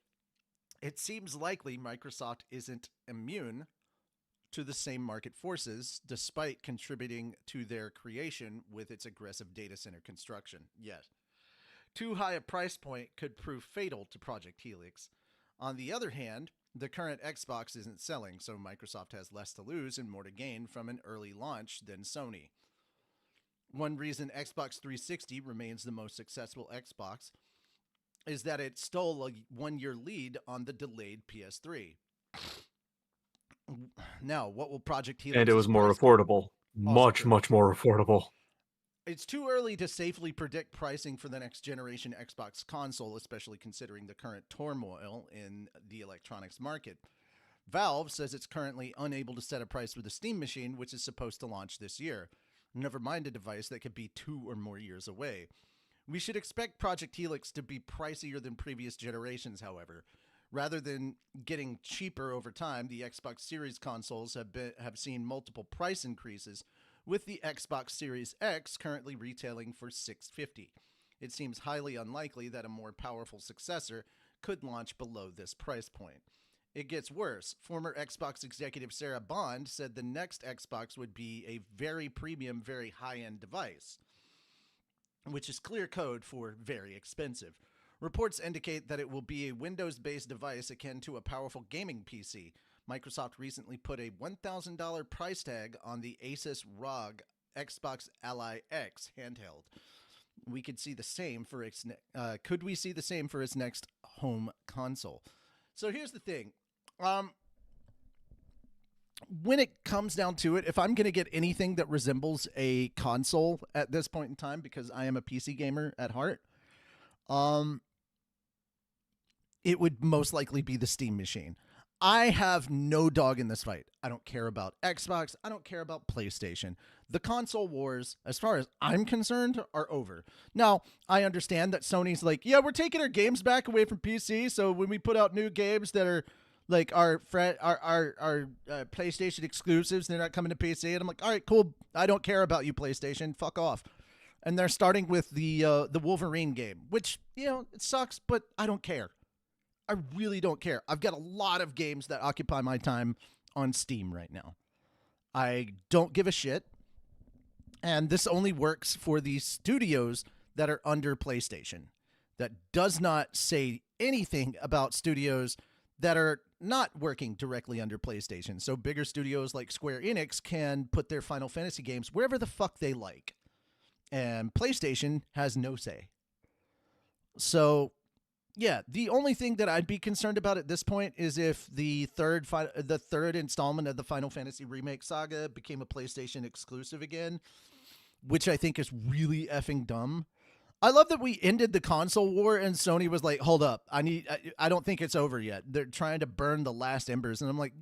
It seems likely Microsoft isn't immune to the same market forces, despite contributing to their creation with its aggressive data center construction. Yes. Too high a price point could prove fatal to Project Helix. On the other hand, the current Xbox isn't selling, so Microsoft has less to lose and more to gain from an early launch than Sony. One reason Xbox 360 remains the most successful Xbox is that it stole a 1-year lead on the delayed PS3. Now, what will Project Helix... And it was more affordable. Much more affordable. It's too early to safely predict pricing for the next generation Xbox console, especially considering the current turmoil in the electronics market. Valve says it's currently unable to set a price for the Steam machine, which is supposed to launch this year. Never mind a device that could be 2 or more years away. We should expect Project Helix to be pricier than previous generations, however. Rather than getting cheaper over time, the Xbox Series consoles have seen multiple price increases, with the Xbox Series X currently retailing for $650. It seems highly unlikely that a more powerful successor could launch below this price point. It gets worse. Former Xbox executive Sarah Bond said the next Xbox would be a very premium, very high-end device, which is clear code for very expensive. Reports indicate that it will be a Windows-based device akin to a powerful gaming PC. Microsoft recently put a $1,000 price tag on the Asus ROG Xbox Ally X handheld. We could see the same for its could we see the same for its next home console? So here's the thing. When it comes down to it, if I'm going to get anything that resembles a console at this point in time, because I am a PC gamer at heart, it would most likely be the Steam machine. I have no dog in this fight. I don't care about Xbox. I don't care about PlayStation. The console wars, as far as I'm concerned, are over. Now, I understand that Sony's like, yeah, we're taking our games back away from PC, so when we put out new games that are like our PlayStation exclusives, they're not coming to PC. And I'm like, all right, cool. I don't care about you, PlayStation. Fuck off. And they're starting with the Wolverine game, which, you know, it sucks, but I don't care. I really don't care. I've got a lot of games that occupy my time on Steam right now. I don't give a shit. And this only works for the studios that are under PlayStation. That does not say anything about studios that are not working directly under PlayStation. So bigger studios like Square Enix can put their Final Fantasy games wherever the fuck they like. And PlayStation has no say. So, yeah, the only thing that I'd be concerned about at this point is if the third installment of the Final Fantasy Remake saga became a PlayStation exclusive again, which I think is really effing dumb. I love that we ended the console war and Sony was like, hold up, I don't think it's over yet. They're trying to burn the last embers. And I'm like,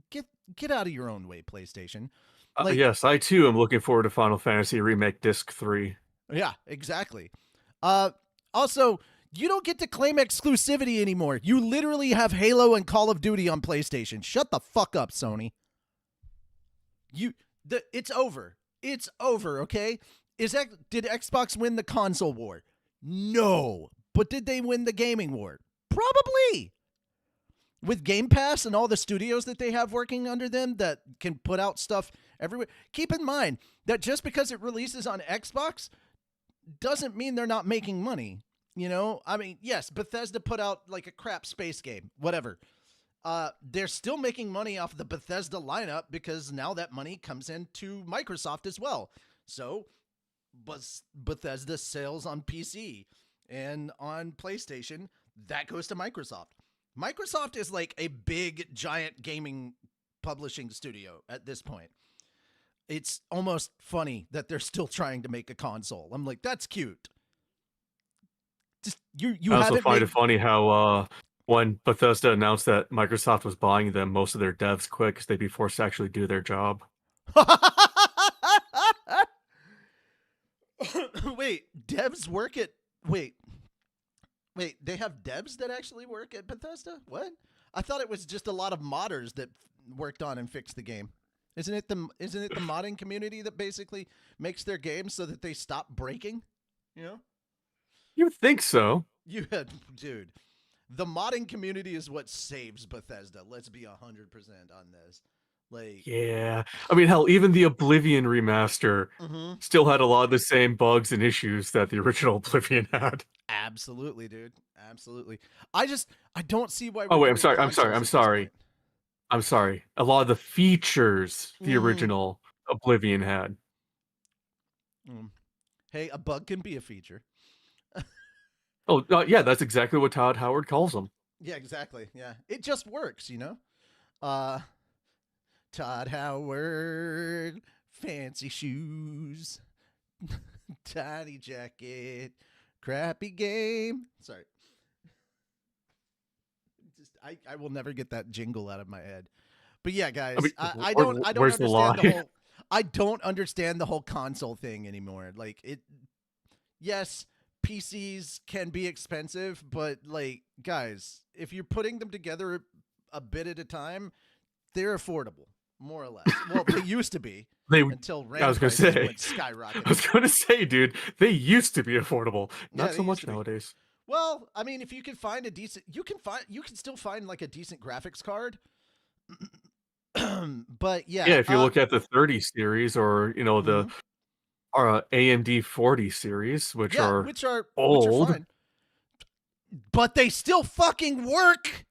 get out of your own way, PlayStation. Like, yes, I too am looking forward to Final Fantasy Remake Disc 3. Yeah, exactly. Also, you don't get to claim exclusivity anymore. You literally have Halo and Call of Duty on PlayStation. Shut the fuck up, Sony. It's over. It's over, okay? Did Xbox win the console war? No. But did they win the gaming war? Probably. With Game Pass and all the studios that they have working under them that can put out stuff everywhere. Keep in mind that just because it releases on Xbox doesn't mean they're not making money. You know, I mean, yes, Bethesda put out like a crap space game, whatever. They're still making money off the Bethesda lineup because now that money comes into Microsoft as well. So Bethesda sales on PC and on PlayStation, that goes to Microsoft. Microsoft is like a big, giant gaming publishing studio at this point. It's almost funny that they're still trying to make a console. I'm like, that's cute. Just you I also haven't find made... it funny how when Bethesda announced that Microsoft was buying them, most of their devs quit because they'd be forced to actually do their job. Wait, devs work at... Wait, they have devs that actually work at Bethesda? What? I thought it was just a lot of modders that worked on and fixed the game. Isn't it the modding community that basically makes their games so that they stop breaking? You know? You would think so. Dude, the modding community is what saves Bethesda. Let's be 100% on this. Like, yeah, I mean, hell, even the Oblivion remaster still had a lot of the same bugs and issues that the original Oblivion had. absolutely, dude. Absolutely. I don't see why. Oh we're wait, I'm getting sorry. consoles at I'm sorry. A lot of the features the Mm. original Oblivion had. this point. Hey, a bug can be a feature. Oh, yeah, that's exactly what Todd Howard calls them. Yeah, exactly. Yeah. It just works, you know? Todd Howard, fancy shoes, tiny jacket, crappy game. Sorry. I will never get that jingle out of my head. But yeah, guys, I don't where's the understand lie? I don't understand the whole console thing anymore. Like yes, PCs can be expensive, but like, guys, if you're putting them together a bit at a time, they're affordable, more or less. Well, they used to be until RAM prices went skyrocketing. I was going to say, dude, they used to be affordable. Yeah, Not they so used much to be. nowadays. Well, I mean, if you can find a decent, you can still find like a decent graphics card. But yeah, Yeah, if you look at the 30 series or, you know, the AMD 40 series, which are old. fine. But they still fucking work.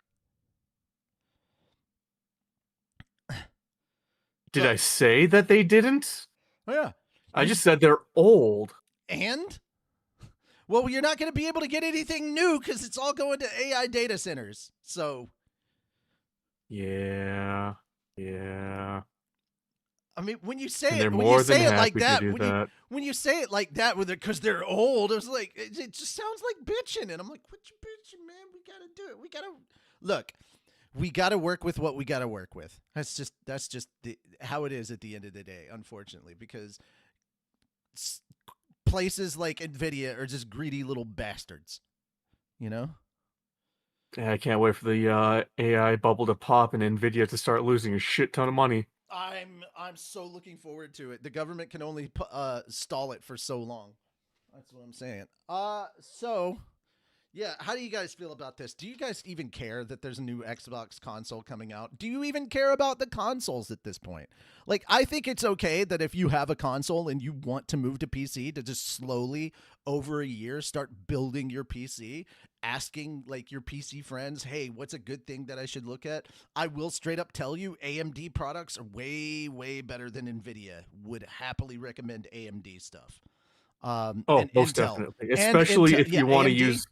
Did I say that they didn't? Oh, yeah. I just said they're old. And? Well, you're not going to be able to get anything new because it's all going to AI data centers. So. Yeah. I mean, when you say And it, they're when you more say than it like happy to that, do that. when you say it like that, because they're old, it's like it just sounds like bitching, and I'm like, what you bitching, man? We gotta do it. We gotta look. We gotta work with what we gotta work with. That's just how it is at the end of the day, unfortunately, because places like Nvidia are just greedy little bastards. You know. Yeah, I can't wait for the AI bubble to pop and Nvidia to start losing a shit ton of money. I'm so looking forward to it. The government can only stall it for so long. That's what I'm saying. So yeah, how do you guys feel about this? Do you guys even care that there's a new Xbox console coming out? Do you even care about the consoles at this point? Like, I think it's okay that if you have a console and you want to move to PC, to just slowly over a year start building your PC, asking like your PC friends, hey, what's a good thing that I should look at? I will straight up tell you AMD products are way, way better than NVIDIA. Would happily recommend AMD stuff. And Intel. most definitely. Especially if you want to use...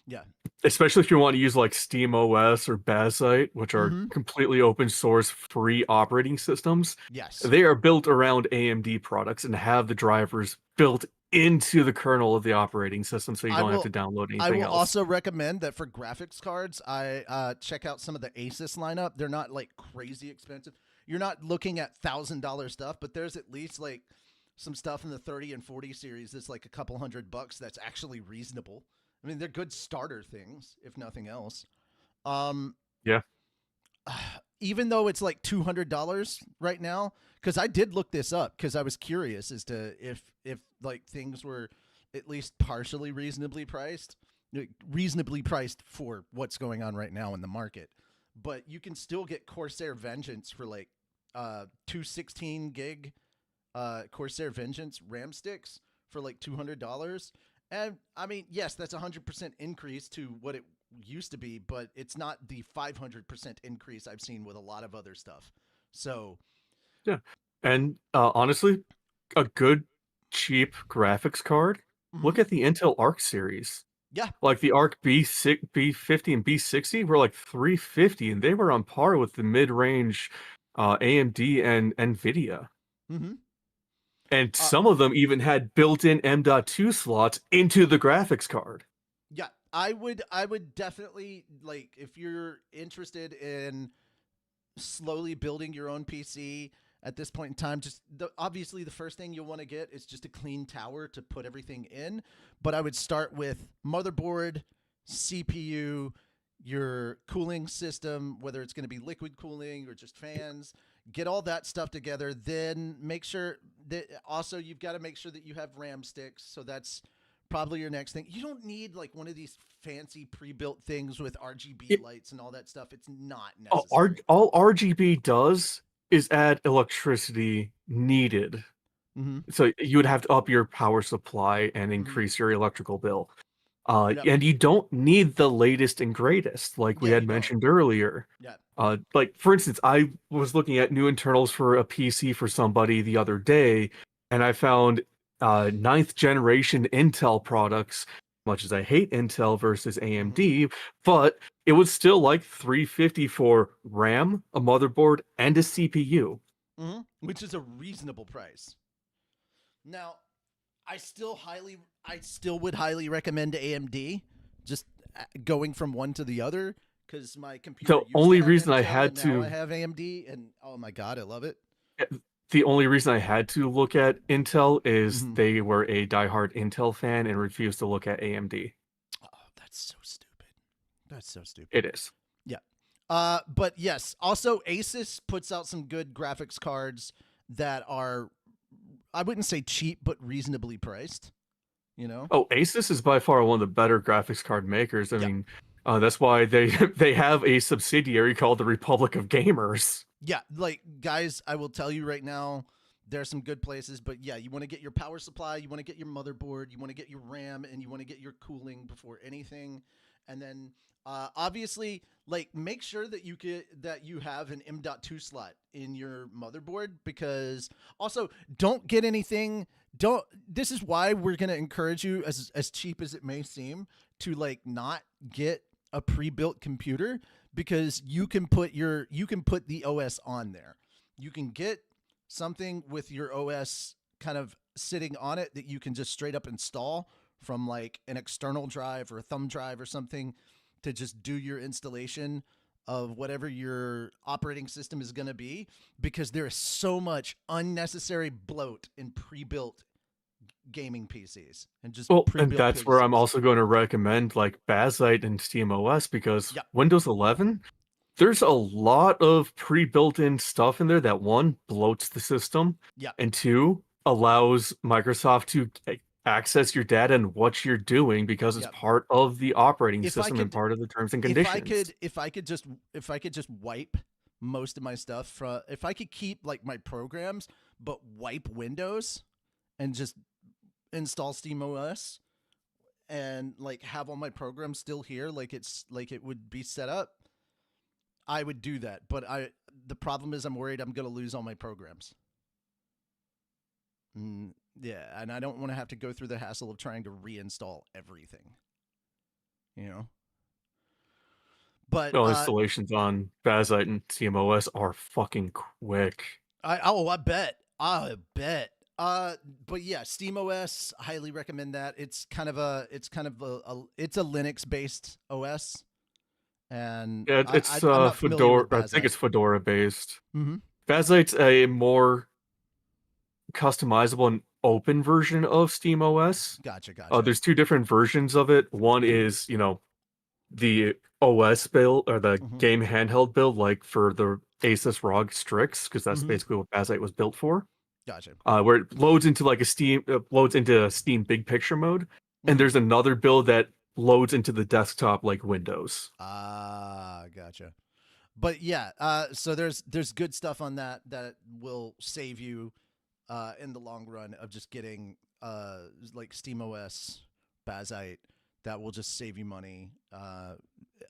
Yeah. Especially if you want to use like SteamOS or Bazite, which are completely open source free operating systems. Yes. They are built around AMD products and have the drivers built into the kernel of the operating system, so you don't have to download anything else. I will also recommend that for graphics cards, I check out some of the Asus lineup. They're not like crazy expensive. You're not looking at $1,000 stuff, but there's at least like some stuff in the 30 and 40 series that's like a couple $100 that's actually reasonable. I mean, they're good starter things, if nothing else. Yeah. Even though it's like $200 right now, because I did look this up because I was curious as to if like things were at least partially reasonably priced for what's going on right now in the market. But you can still get Corsair Vengeance for like 216 gig Corsair Vengeance RAM sticks for like $200. And I mean, yes, that's 100% increase to what it used to be, but it's not the 500% increase I've seen with a lot of other stuff. So, Yeah. And honestly, a good cheap graphics card. Look at the Intel Arc series. yeah, Like the Arc B50 and B60 were like $350, and they were on par with the mid-range AMD and Nvidia. mm-hmm. And some of them even had built-in M.2 slots into the graphics card. Yeah, I would definitely, like, if you're interested in slowly building your own PC at this point in time, obviously the first thing you'll want to get is just a clean tower to put everything in. But I would start with motherboard, CPU, your cooling system, whether it's going to be liquid cooling or just fans. Get all that stuff together. Then make sure that also you've got to make sure that you have RAM sticks. So that's probably your next thing. You don't need like one of these fancy pre-built things with RGB lights and all that stuff. It's not necessary. All RGB does is add electricity needed. Mm-hmm. So you would have to up your power supply and increase your electrical bill. And you don't need the latest and greatest, like we had mentioned earlier. Yeah. Like, for instance, I was looking at new internals for a PC for somebody the other day, and I found 9th generation Intel products, much as I hate Intel versus AMD, but it was still like $350 for RAM, a motherboard, and a CPU. Which is a reasonable price. Now, I still would highly recommend AMD, just going from one to the other, because my computer. The only reason I have AMD, and oh my god, I love it. The only reason I had to look at Intel is they were a diehard Intel fan and refused to look at AMD. Oh, that's so stupid. That's so stupid. It is. Yeah. But yes, also Asus puts out some good graphics cards that are, I wouldn't say cheap, but reasonably priced. You know? Oh, Asus is by far one of the better graphics card makers. I mean, that's why they have a subsidiary called the Republic of Gamers. Yeah, like, guys, I will tell you right now, there are some good places, but yeah, you want to get your power supply, you want to get your motherboard, you want to get your RAM, and you want to get your cooling before anything. And then, obviously, like, make sure that you have an M.2 slot in your motherboard, because also don't get anything. This is why we're gonna encourage you, as cheap as it may seem, to like not get a pre-built computer, because you can put the OS on there. You can get something with your OS kind of sitting on it that you can just straight up install from like an external drive or a thumb drive or something to just do your installation of whatever your operating system is going to be, because there is so much unnecessary bloat in pre-built gaming PCs and just and that's where I'm also going to recommend like Bazite and SteamOS, because Windows 11, there's a lot of pre-built-in stuff in there that one, bloats the system, and two, allows Microsoft to access your data and what you're doing because it's part of the operating system and part of the terms and conditions. If I could just wipe most of my stuff from, if I could keep like my programs but wipe Windows and just install SteamOS and like have all my programs still here, like it would be set up, I would do that. But the problem is I'm worried I'm going to lose all my programs. Yeah, and I don't want to have to go through the hassle of trying to reinstall everything. You know? But installations on Bazite and SteamOS are fucking quick. I bet. But yeah, SteamOS, highly recommend that. It's a Linux based OS, and it's Fedora. I think it's Fedora based. Bazite's a more customizable and open version of SteamOS. Gotcha. There's two different versions of it. One is, the OS build or the Mhm. game handheld build, like for the Asus ROG Strix, because that's Mhm. basically what Bazite was built for. Gotcha. Where it loads into like loads into Steam Big Picture mode, and Mhm. there's another build that loads into the desktop like Windows. Gotcha. But yeah, so there's good stuff on that will save you in the long run of just getting like SteamOS Bazite that will just save you money.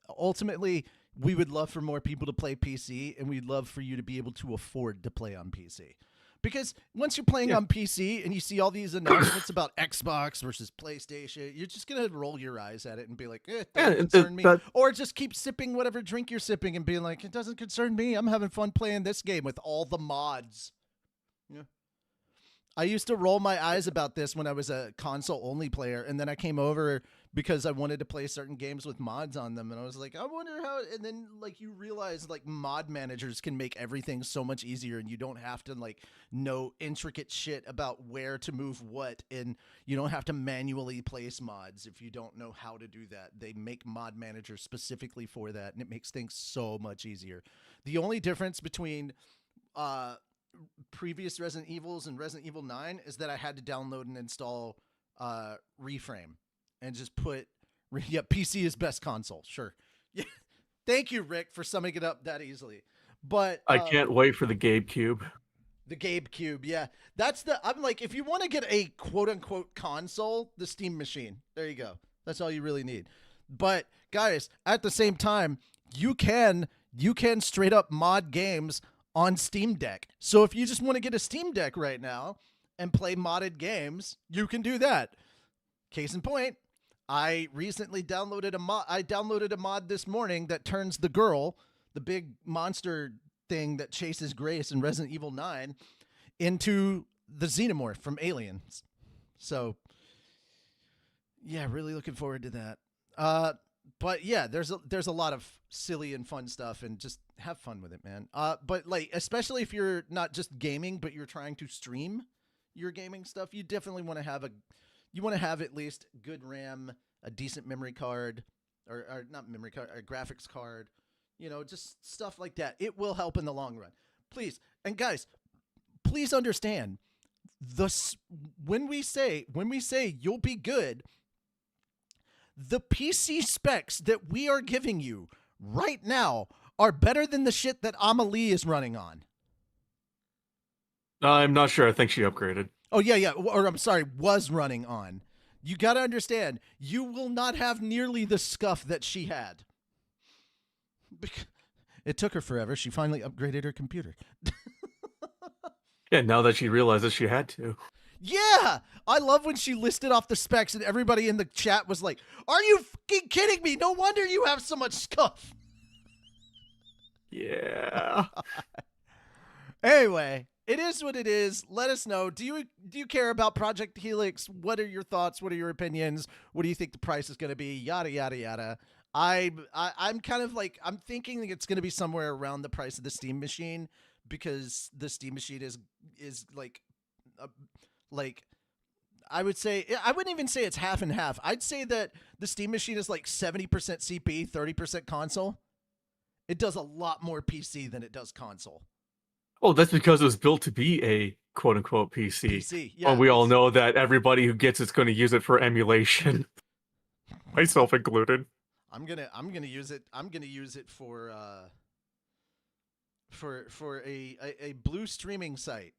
Ultimately, we would love for more people to play PC, and we'd love for you to be able to afford to play on PC. Because once you're playing on PC and you see all these announcements about Xbox versus PlayStation, you're just gonna roll your eyes at it and be like, it doesn't concern me. Or just keep sipping whatever drink you're sipping and being like, it doesn't concern me. I'm having fun playing this game with all the mods. Yeah. I used to roll my eyes about this when I was a console-only player, and then I came over because I wanted to play certain games with mods on them, and I was like, I wonder how. And then like you realize like mod managers can make everything so much easier, and you don't have to like know intricate shit about where to move what, and you don't have to manually place mods if you don't know how to do that. They make mod managers specifically for that, and it makes things so much easier. The only difference between previous Resident Evils and Resident Evil 9 is that I had to download and install Reframe and just put PC is best console. Sure. Yeah. Thank you, Rick, for summing it up that easily. But I can't wait for the GameCube. The GameCube, yeah. I'm like, if you want to get a quote unquote console, the Steam machine. There you go. That's all you really need. But guys, at the same time, you can straight up mod games on Steam Deck. So if you just want to get a Steam Deck right now and play modded games, you can do that. Case in point, I recently downloaded a mod. I downloaded a mod this morning that turns the girl, the big monster thing that chases Grace in Resident Evil 9, into the Xenomorph from Aliens. So yeah, really looking forward to that. But yeah, there's a lot of silly and fun stuff, and just have fun with it, man. But like, especially if you're not just gaming, but you're trying to stream your gaming stuff, you definitely want to have at least good RAM, a decent memory card, or not memory card, a graphics card, just stuff like that. It will help in the long run. Please, and guys, please understand this when we say you'll be good. The PC specs that we are giving you right now are better than the shit that Amelie is running on. I'm not sure. I think she upgraded. Oh, yeah. Or I'm sorry, was running on. You got to understand, you will not have nearly the scuff that she had. It took her forever. She finally upgraded her computer. Yeah, now that she realizes she had to. Yeah, I love when she listed off the specs and everybody in the chat was like, are you fucking kidding me? No wonder you have so much scuff. Yeah. Anyway, it is what it is. Let us know. Do you care about Project Helix? What are your thoughts? What are your opinions? What do you think the price is going to be? Yada, yada, yada. I'm kind of like, I'm thinking it's going to be somewhere around the price of the Steam machine, because the Steam machine is like I would say, I wouldn't even say it's half and half. I'd say that the Steam machine is like 70% CP, 30% console. It does a lot more PC than it does console. Oh, that's because it was built to be a quote-unquote PC. Yeah. We all know that everybody who gets it's going to use it for emulation. Myself included. I'm gonna use it. I'm gonna use it for a blue streaming site.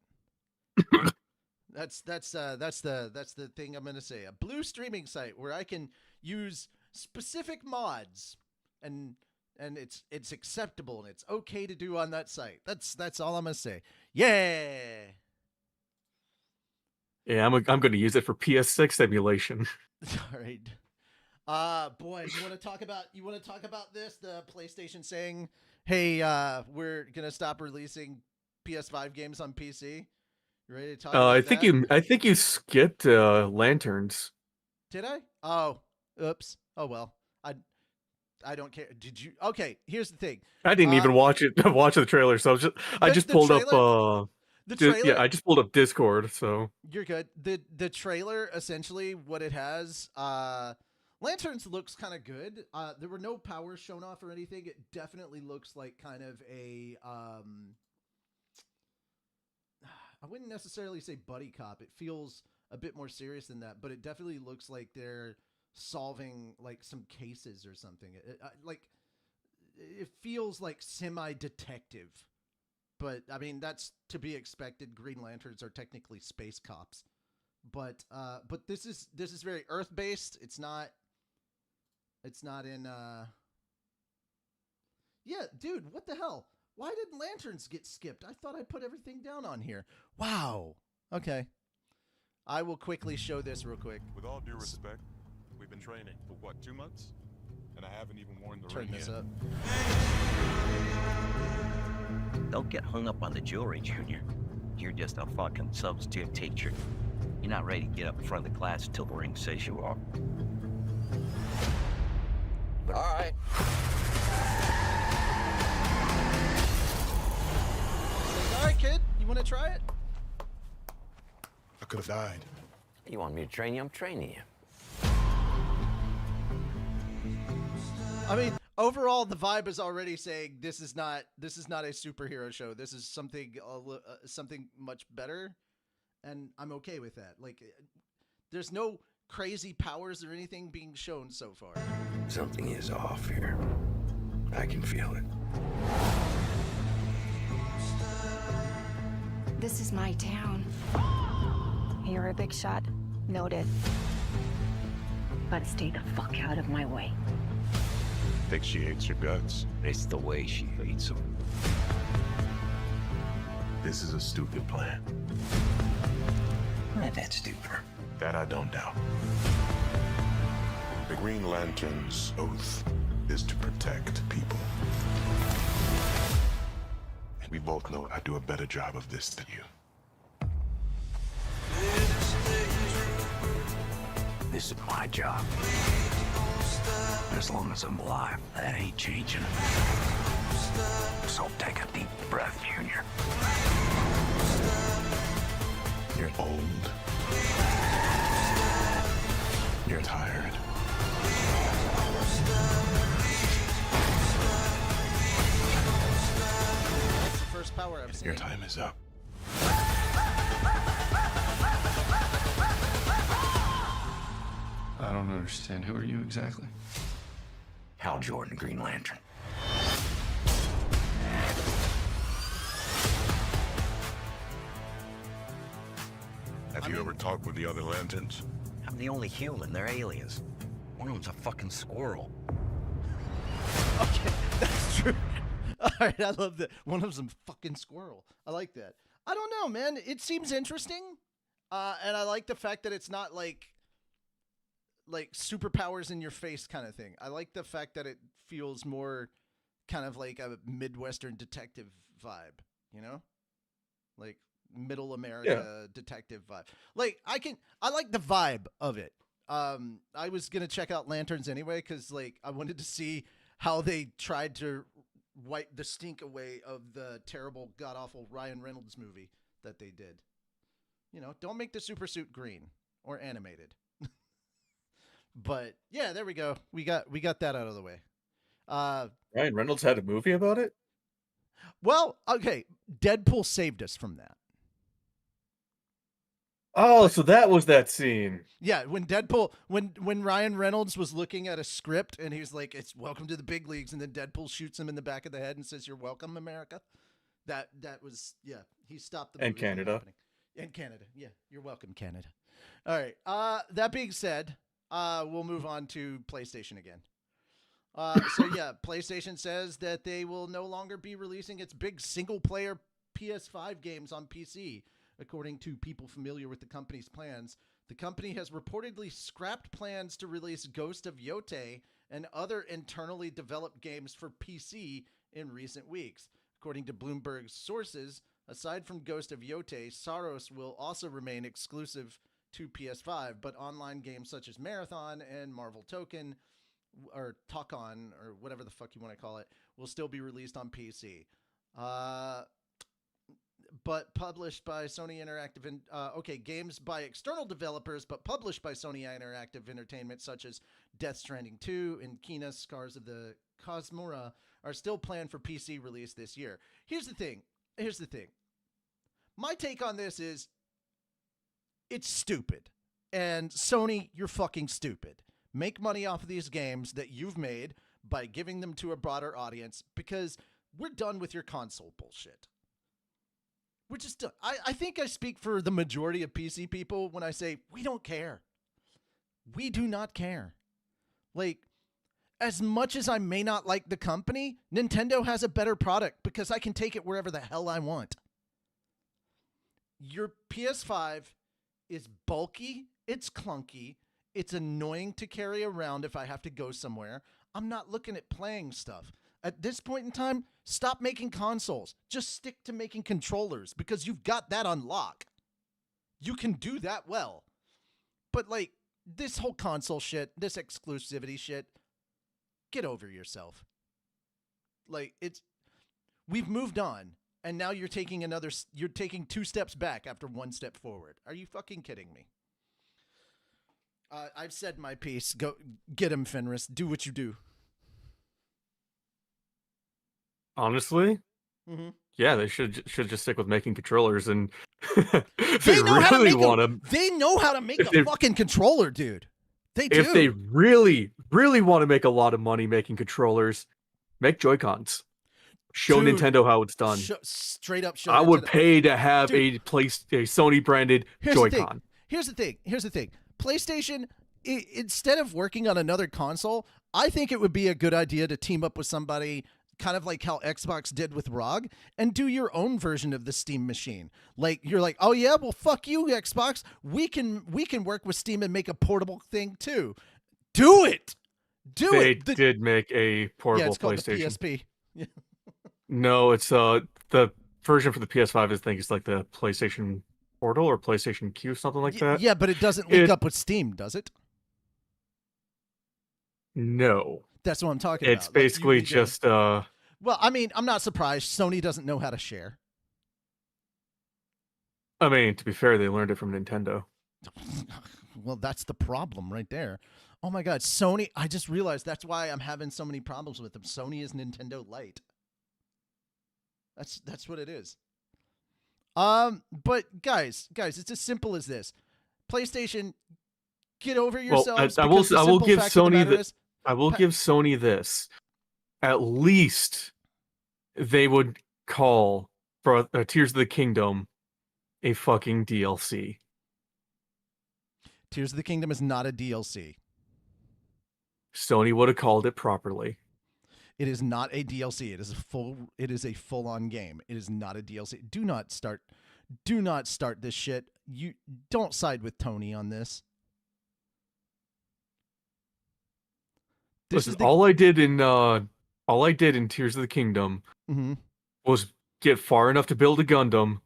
That's the thing I'm gonna say. A blue streaming site where I can use specific mods, and it's acceptable and it's okay to do on that site. That's all I'm gonna say. Yeah. Yeah, I'm going to use it for PS6 emulation. All right. Boy, you want to talk about this? The PlayStation saying, "Hey, we're gonna stop releasing PS5 games on PC." You ready to talk about that? I think you skipped Lanterns. Did I? Oh, oops. Oh well. I don't care. Did you? Okay. Here's the thing. I didn't even watch the trailer, so I just pulled up. The trailer. Yeah, I just pulled up Discord, so You're good. The trailer, essentially what it has, Lanterns looks kind of good. There were no powers shown off or anything. It definitely looks like kind of a I wouldn't necessarily say buddy cop. It feels a bit more serious than that, but it definitely looks like they're solving like some cases or something. It feels like semi-detective. But I mean, that's to be expected. Green Lanterns are technically space cops. But this is very Earth-based. It's not in Yeah, dude, what the hell? Why did Lanterns get skipped? I thought I put everything down on here. Wow. Okay. I will quickly show this real quick. With all due respect, we've been training for what, 2 months? And I haven't even worn the Turn ring this yet. up. Don't get hung up on the jewelry, Junior. You're just a fucking substitute teacher. You're not ready to get up in front of the class until the ring says you are. All right. All right, kid, you want to try it? I could have died. You want me to train you? I'm training you. I mean, overall, the vibe is already saying this is not a superhero show. This is something something much better, and I'm okay with that. Like, there's no crazy powers or anything being shown so far. Something is off here. I can feel it. This is my town. You're a big shot. Noted. But stay the fuck out of my way. Think she hates your guts. It's the way she hates them. This is a stupid plan. Not that stupid. That I don't doubt. The Green Lantern's oath is to protect people. And we both know I do a better job of this than you. This is my job. As long as I'm alive, that ain't changing. So take a deep breath, Junior. You're old. You're tired. That's the first power I've seen. Your time is up. I don't understand. Who are you exactly? Hal Jordan, Green Lantern. Have you ever talked with the other Lanterns? I'm the only human. They're aliens. One of them's a fucking squirrel. Okay, that's true. All right, I love that. One of them fucking squirrel. I like that. I don't know, man. It seems interesting, and I like the fact that it's not like superpowers in your face kind of thing. I like the fact that it feels more kind of like a Midwestern detective vibe, you know? Like middle America detective vibe. Like I like the vibe of it. I was going to check out Lanterns anyway cuz like I wanted to see how they tried to wipe the stink away of the terrible god-awful Ryan Reynolds movie that they did. You know, don't make the super suit green or animated. But yeah, there we go. We got that out of the way. Ryan Reynolds had a movie about it. Well, okay, Deadpool saved us from that. Oh, so that was that scene. Yeah, when Deadpool, when Ryan Reynolds was looking at a script and he was like, "It's welcome to the big leagues," and then Deadpool shoots him in the back of the head and says, "You're welcome, America." That was he stopped the movie And from Canada. happening. And Canada, yeah, you're welcome, Canada. All right. That being said, we'll move on to PlayStation again. So yeah, PlayStation says that they will no longer be releasing its big single-player PS5 games on PC. According to people familiar with the company's plans, the company has reportedly scrapped plans to release Ghost of Yote and other internally developed games for PC in recent weeks. According to Bloomberg's sources, aside from Ghost of Yote, Saros will also remain exclusive to PS5, but online games such as Marathon and Marvel Token, or Tokon, or whatever the fuck you want to call it, will still be released on PC. but published by Sony Interactive. Okay, games by external developers, but published by Sony Interactive Entertainment, such as Death Stranding 2 and Kena Scars of the Cosmora, are still planned for PC release this year. Here's the thing. My take on this is it's stupid. And Sony, you're fucking stupid. Make money off of these games that you've made by giving them to a broader audience, because we're done with your console bullshit. We're just done. I think I speak for the majority of PC people when I say we don't care. We do not care. Like, as much as I may not like the company, Nintendo has a better product because I can take it wherever the hell I want. Your PS5 is bulky, it's clunky, it's annoying to carry around if I have to go somewhere. I'm not looking at playing stuff. At this point in time, stop making consoles. Just stick to making controllers because you've got that on lock. You can do that well. But like, this whole console shit, this exclusivity shit, get over yourself. Like, we've moved on, and now you're taking 2 steps back after 1 step forward. Are you fucking kidding me? I've said my piece. Go get him, Fenris. Do what you do. Honestly, yeah, they should just stick with making controllers, and They know how to make a fucking controller, dude. They do. If they really, really want to make a lot of money making controllers, make Joy-Cons. Show Dude, Nintendo how it's done. Straight up show I would Nintendo. pay to have Dude. a Sony branded Joy-Con. Here's the thing. PlayStation, instead of working on another console, I think it would be a good idea to team up with somebody, kind of like how Xbox did with ROG, and do your own version of the Steam machine. Like, you're like, oh yeah, well fuck you, Xbox. We can work with Steam and make a portable thing too. Do it. They did make a portable it's called PlayStation. the PSP. Yeah. No, it's the version for the PS5 is, I think, it's like the PlayStation Portal or PlayStation Q, something like that. Yeah, but it doesn't link up with Steam, does it? No. That's what I'm talking about. It's basically just Well, I mean, I'm not surprised. Sony doesn't know how to share. I mean, to be fair, they learned it from Nintendo. Well, that's the problem right there. Oh my God, Sony! I just realized that's why I'm having so many problems with them. Sony is Nintendo Lite. That's what it is. But guys, it's as simple as this. PlayStation, get over yourselves. I will give Sony this. At least they would call for Tears of the Kingdom a fucking DLC. Tears of the Kingdom is not a DLC. Sony would have called it properly. It is not a DLC. It is a full-on game. It is not a DLC. Do not start this shit. You don't side with Tony on this. Listen, all I did in Tears of the Kingdom was get far enough to build a Gundam,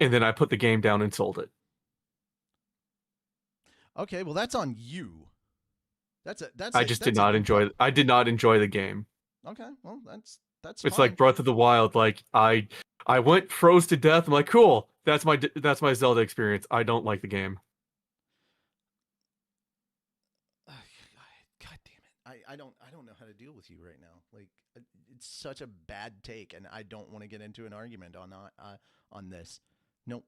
and then I put the game down and sold it. Okay, well that's on you. I did not enjoy the game. Okay, well that's It's fine. like Breath of the Wild. Like I went froze to death. I'm like, cool. That's my Zelda experience. I don't like the game. God damn it! I don't know how to deal with you right now. Like, it's such a bad take, and I don't want to get into an argument on this. Nope.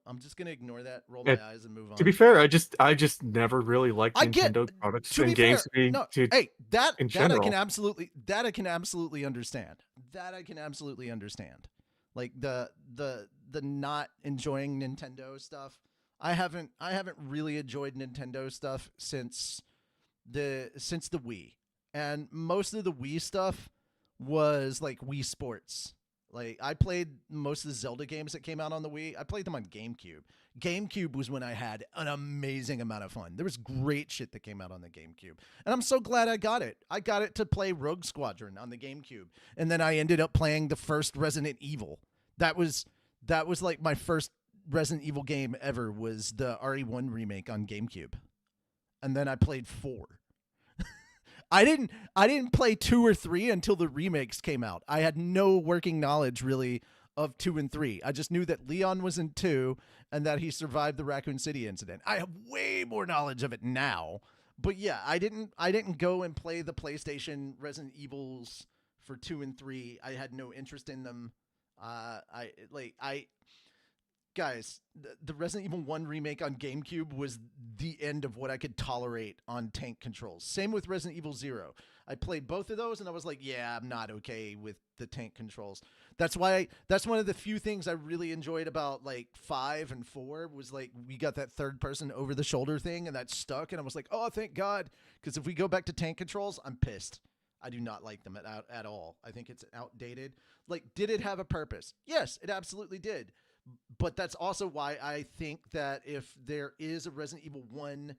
I'm just gonna ignore that, roll my eyes, and move on. To be fair, I just never really liked Nintendo products and games that I can absolutely understand. Like the not enjoying Nintendo stuff. I haven't really enjoyed Nintendo stuff since the Wii, and most of the Wii stuff was like Wii Sports. Like, I played most of the Zelda games that came out on the Wii. I played them on GameCube. GameCube was when I had an amazing amount of fun. There was great shit that came out on the GameCube. And I'm so glad I got it. I got it to play Rogue Squadron on the GameCube. And then I ended up playing the first Resident Evil. That was like my first Resident Evil game ever, was the RE1 remake on GameCube. And then I played 4. I didn't play 2 or 3 until the remakes came out. I had no working knowledge really of 2 and 3. I just knew that Leon was in 2 and that he survived the Raccoon City incident. I have way more knowledge of it now. But yeah, I didn't go and play the PlayStation Resident Evils for 2 and 3. I had no interest in them. Guys, the Resident Evil 1 remake on GameCube was the end of what I could tolerate on tank controls. Same with Resident Evil 0. I played both of those and I was like, yeah, I'm not okay with the tank controls. That's one of the few things I really enjoyed about like 5 and 4 was like we got that third person over the shoulder thing and that stuck and I was like, oh, thank God. Because if we go back to tank controls, I'm pissed. I do not like them at all. I think it's outdated. Like, did it have a purpose? Yes, it absolutely did. But that's also why I think that if there is a Resident Evil 1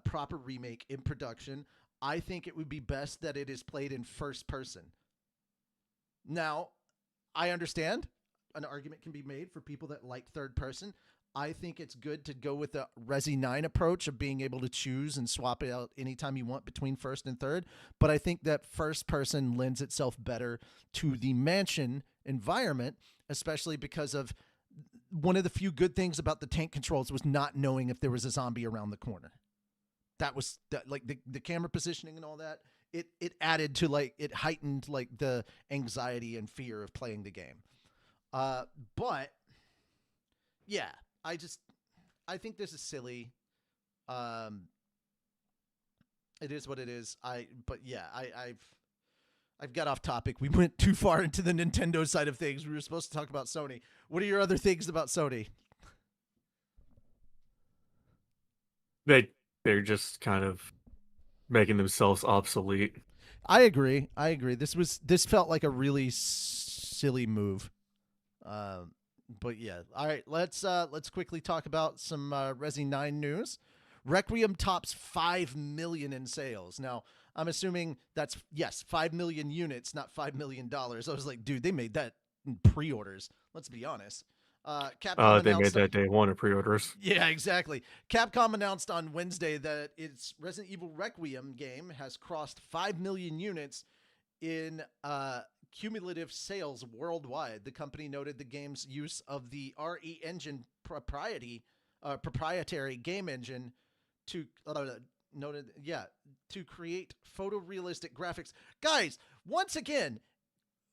proper remake in production, I think it would be best that it is played in first person. Now, I understand an argument can be made for people that like third person. I think it's good to go with the Resi 9 approach of being able to choose and swap it out anytime you want between first and third. But I think that first person lends itself better to the mansion environment, especially because of one of the few good things about the tank controls was not knowing if there was a zombie around the corner. That was like the camera positioning and all that. It added to like, it heightened like the anxiety and fear of playing the game. But yeah, I think this is silly. It is what it is. I've got off topic. We went too far into the Nintendo side of things. We were supposed to talk about Sony. What are your other things about Sony? They're just kind of making themselves obsolete. I agree. This felt like a really silly move. But yeah. All right, let's quickly talk about some Resi 9 news. Requiem tops 5 million in sales. Now, I'm assuming that's, yes, 5 million units, not $5 million. I was like, dude, they made that in pre-orders. Let's be honest. Capcom they made that day one of pre-orders. Yeah, exactly. Capcom announced on Wednesday that its Resident Evil Requiem game has crossed 5 million units in cumulative sales worldwide. The company noted the game's use of the RE Engine proprietary game engine to create photorealistic graphics. Guys, once again,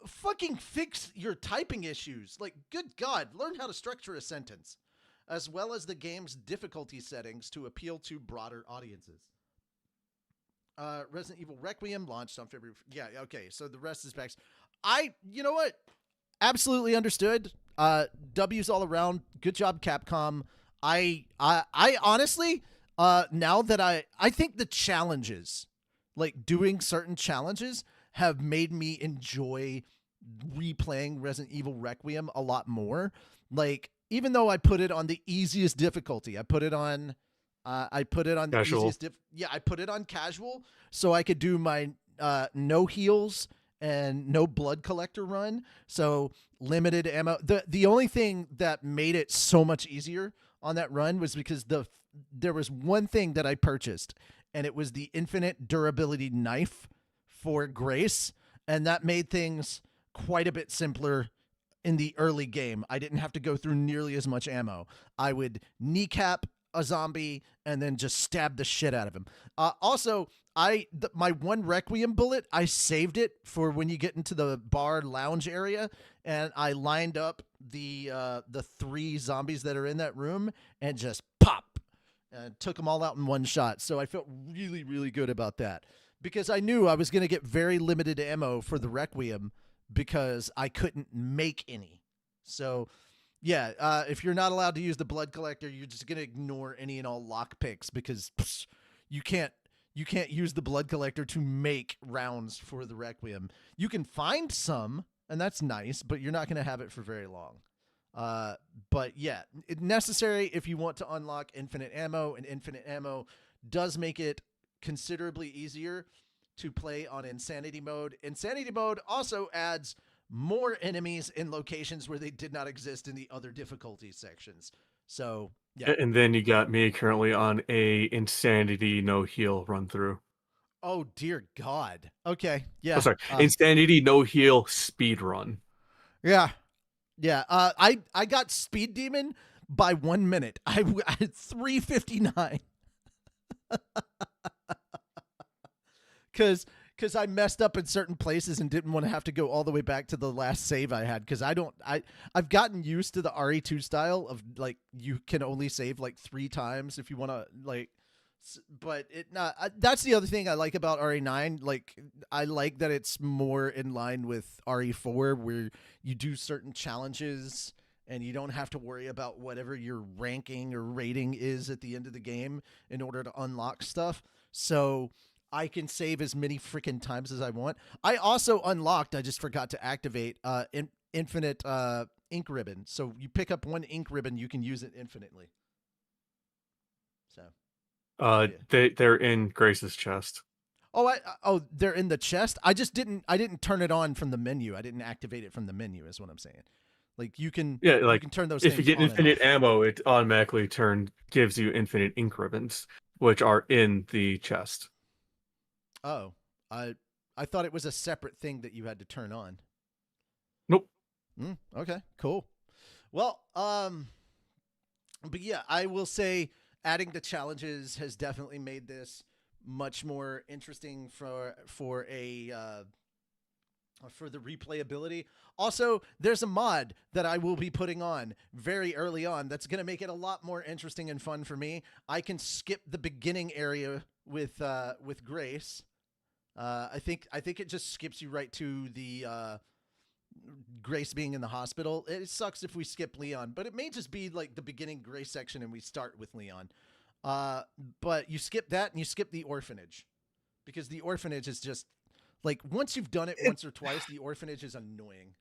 fucking fix your typing issues. Like, good God, learn how to structure a sentence, as well as the game's difficulty settings to appeal to broader audiences. Resident Evil Requiem launched on February. Yeah, okay, so the rest is back. You know what? Absolutely understood. W's all around. Good job, Capcom. I honestly, now that I think the challenges, like doing certain challenges, have made me enjoy replaying Resident Evil Requiem a lot more. Like, even though I put it on the easiest difficulty, I put it on Casual. the easiest I put it on casual so I could do my no heals and no blood collector run. So limited ammo. The only thing that made it so much easier on that run was because there was one thing that I purchased, and it was the infinite durability knife for Grace, and that made things quite a bit simpler in the early game. I didn't have to go through nearly as much ammo. I would kneecap a zombie and then just stab the shit out of him. Also, my one Requiem bullet, I saved it for when you get into the bar lounge area, and I lined up the 3 zombies that are in that room and just pop, and took them all out in one shot. So I felt really, really good about that, because I knew I was going to get very limited ammo for the Requiem because I couldn't make any. So yeah, if you're not allowed to use the blood collector, you're just going to ignore any and all lockpicks, because you can't use the blood collector to make rounds for the Requiem. You can find some, and that's nice, but you're not going to have it for very long. But yeah, it's necessary if you want to unlock infinite ammo, and infinite ammo does make it considerably easier to play on Insanity mode. Insanity mode also adds more enemies in locations where they did not exist in the other difficulty sections. So yeah. And then you got me currently on a Insanity no heal run through. Oh dear God. Okay. Yeah. Oh, sorry. Insanity no heal speed run. Yeah. Yeah, I got Speed Demon by 1 minute. I had 3:59 because I messed up in certain places and didn't want to have to go all the way back to the last save I had because I've gotten used to the RE2 style of like you can only save like 3 times if you want to like. But that's the other thing I like about RE9. Like, I like that it's more in line with RE4, where you do certain challenges and you don't have to worry about whatever your ranking or rating is at the end of the game in order to unlock stuff. So I can save as many freaking times as I want. I also unlocked, I just forgot to activate, infinite ink ribbon. So you pick up 1 ink ribbon, you can use it infinitely. So. They're in Grace's chest. Oh, they're in the chest. I didn't turn it on from the menu. I didn't activate it from the menu. Is what I'm saying. Like you can, you can turn those. If you things get on infinite ammo, it automatically gives you infinite ink ribbons, which are in the chest. Oh, I thought it was a separate thing that you had to turn on. Nope. Okay, cool. Well, but yeah, I will say adding the challenges has definitely made this much more interesting for the replayability. Also, there's a mod that I will be putting on very early on that's going to make it a lot more interesting and fun for me. I can skip the beginning area with Grace. I think it just skips you right to the Grace being in the hospital. It sucks if we skip Leon, but it may just be like the beginning Grace section and we start with Leon. But you skip that and you skip the orphanage because the orphanage is just like once you've done it once or twice, the orphanage is annoying.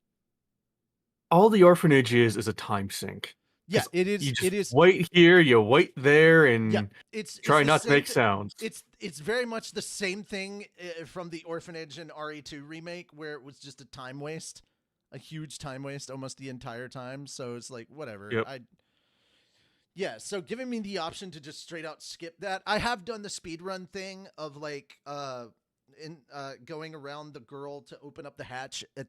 All the orphanage is a time sink. Yeah, it is. You just it is. wait here, you wait there, and Yeah, it's try the not to same make sounds. It's very much the same thing from the Orphanage and RE2 remake, where it was just a time waste, a huge time waste, almost the entire time. So it's like whatever. Yep. Yeah. So giving me the option to just straight out skip that, I have done the speedrun thing of like going around the girl to open up the hatch at.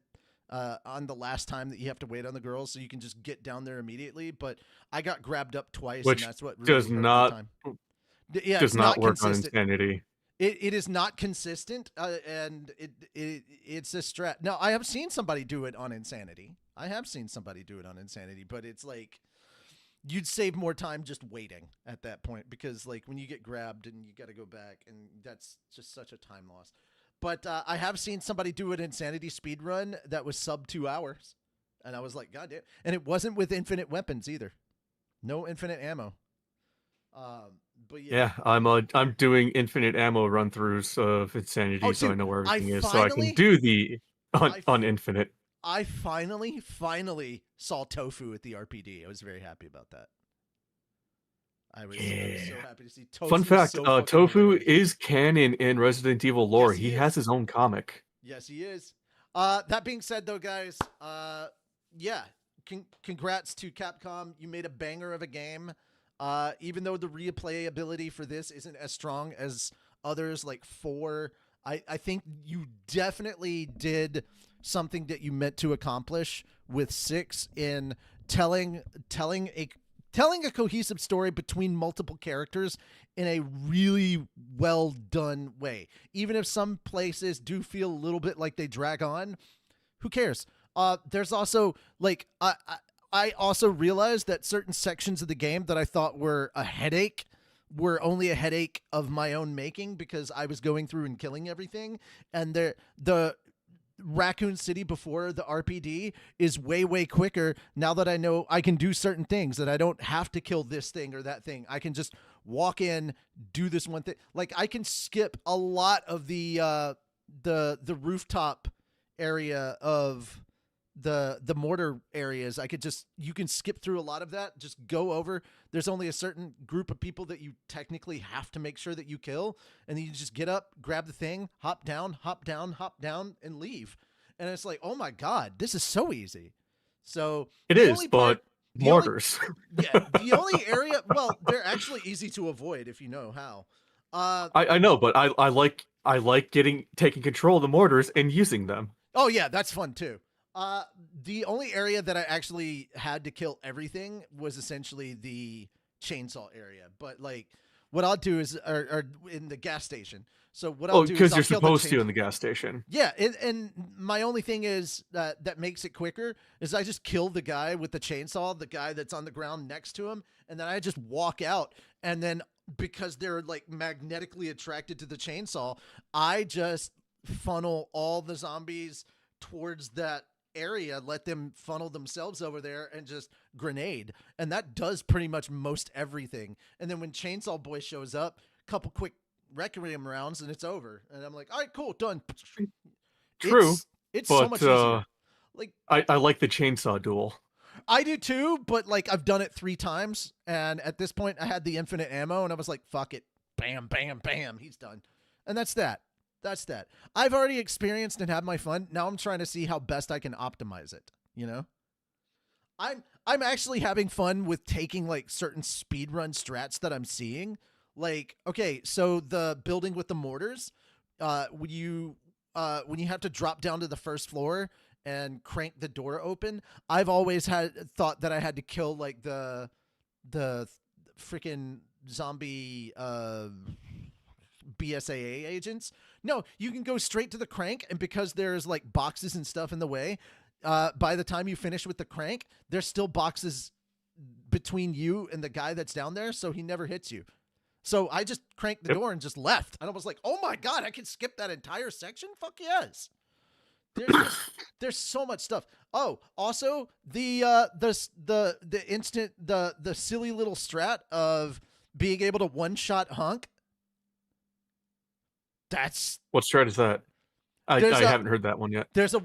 On the last time that you have to wait on the girls, so you can just get down there immediately. But I got grabbed up twice, Which and that's what really does hurt not the time. Yeah, does it's not work consistent. on Insanity. It is not consistent, and it's a strat. Now I have seen somebody do it on Insanity. But it's like you'd save more time just waiting at that point because like when you get grabbed and you got to go back, and that's just such a time loss. But I have seen somebody do an Insanity speedrun that was sub 2 hours. And I was like, God damn. And it wasn't with infinite weapons either. No infinite ammo. But yeah. I'm doing infinite ammo run-throughs of Insanity, so I know where everything is. So I can do the on infinite. I finally saw Tofu at the RPD. I was very happy about that. I was so happy to see Tofu. Fun fact, so Tofu hilarious. is canon in Resident Evil lore. Yes, he has his own comic. Yes, he is. That being said, though, guys, yeah, congrats to Capcom. You made a banger of a game. Even though the replayability for this isn't as strong as others like 4, I think you definitely did something that you meant to accomplish with 6 in telling a cohesive story between multiple characters in a really well done way. Even if some places do feel a little bit like they drag on, who cares? There's also like I also realized that certain sections of the game that I thought were a headache were only a headache of my own making because I was going through and killing everything. And the Raccoon City before the RPD is way quicker now that I know I can do certain things, that I don't have to kill this thing or that thing. I can just walk in, do this one thing. Like I can skip a lot of the rooftop area of the mortar areas. You can skip through a lot of that, just go over. There's only a certain group of people that you technically have to make sure that you kill, and then you just get up, grab the thing, hop down, and leave. And it's like, oh my God, this is so easy. So it is, but mortars. The only area, well, they're actually easy to avoid if you know how. I know, but I like taking control of the mortars and using them. Oh yeah, that's fun too. The only area that I actually had to kill everything was essentially the chainsaw area. But like, what I'll do is, or in the gas station. So what I'll do is because I'll you're kill supposed the to in the gas station. Yeah, and my only thing is that makes it quicker is I just kill the guy with the chainsaw, the guy that's on the ground next to him, and then I just walk out. And then because they're like magnetically attracted to the chainsaw, I just funnel all the zombies towards that area, let them funnel themselves over there and just grenade. And that does pretty much most everything. And then when Chainsaw Boy shows up, couple quick Requiem rounds and it's over. And I'm like, all right, cool, done. True, It's but so much easier. Like I like the chainsaw duel. I do too, but like I've done it 3 times, and at this point I had the infinite ammo, and I was like, fuck it, bam, bam, bam, he's done, and that's that. That's that. I've already experienced and had my fun. Now I'm trying to see how best I can optimize it. You know, I'm actually having fun with taking like certain speedrun strats that I'm seeing. Like, okay, so the building with the mortars, when you have to drop down to the first floor and crank the door open, I've always had thought that I had to kill like the freaking zombie BSAA agents. No, you can go straight to the crank, and because there's like boxes and stuff in the way, by the time you finish with the crank, there's still boxes between you and the guy that's down there, so he never hits you. So I just cranked the door and just left. And I was like, oh my God, I can skip that entire section? Fuck yes. There's so much stuff. Oh, also the silly little strat of being able to one-shot Hunk. That's what strat is that? I haven't heard that one yet. There's a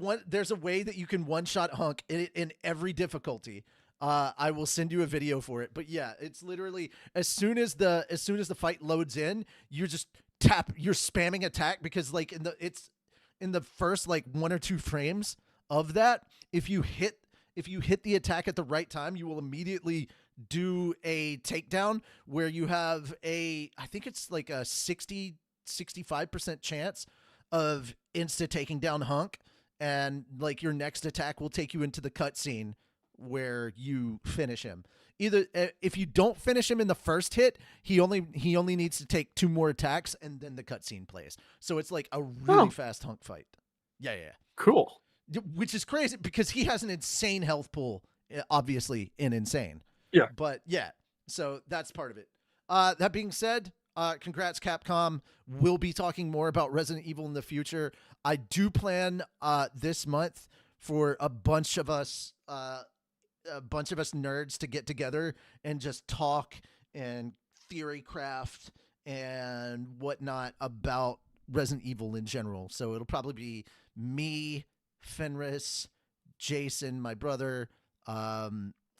way that you can one-shot Hunk in every difficulty. I will send you a video for it. But yeah, it's literally as soon as the fight loads in, you're spamming attack, because like in the first like 1 or 2 frames of that, if you hit the attack at the right time, you will immediately do a takedown where you have I think it's like a 65% chance of insta taking down Hunk, and like your next attack will take you into the cutscene where you finish him. Either if you don't finish him in the first hit, he only needs to take 2 more attacks, and then the cutscene plays. So it's like a really fast Hunk fight. Yeah. Cool. Which is crazy because he has an insane health pool, obviously in Insane. Yeah. But yeah, so that's part of it. That being said, congrats Capcom. We'll be talking more about Resident Evil in the future. I do plan this month for a bunch of us nerds to get together and just talk and theory craft and whatnot about Resident Evil in general. So it'll probably be me, Fenris, Jason, my brother, Revan,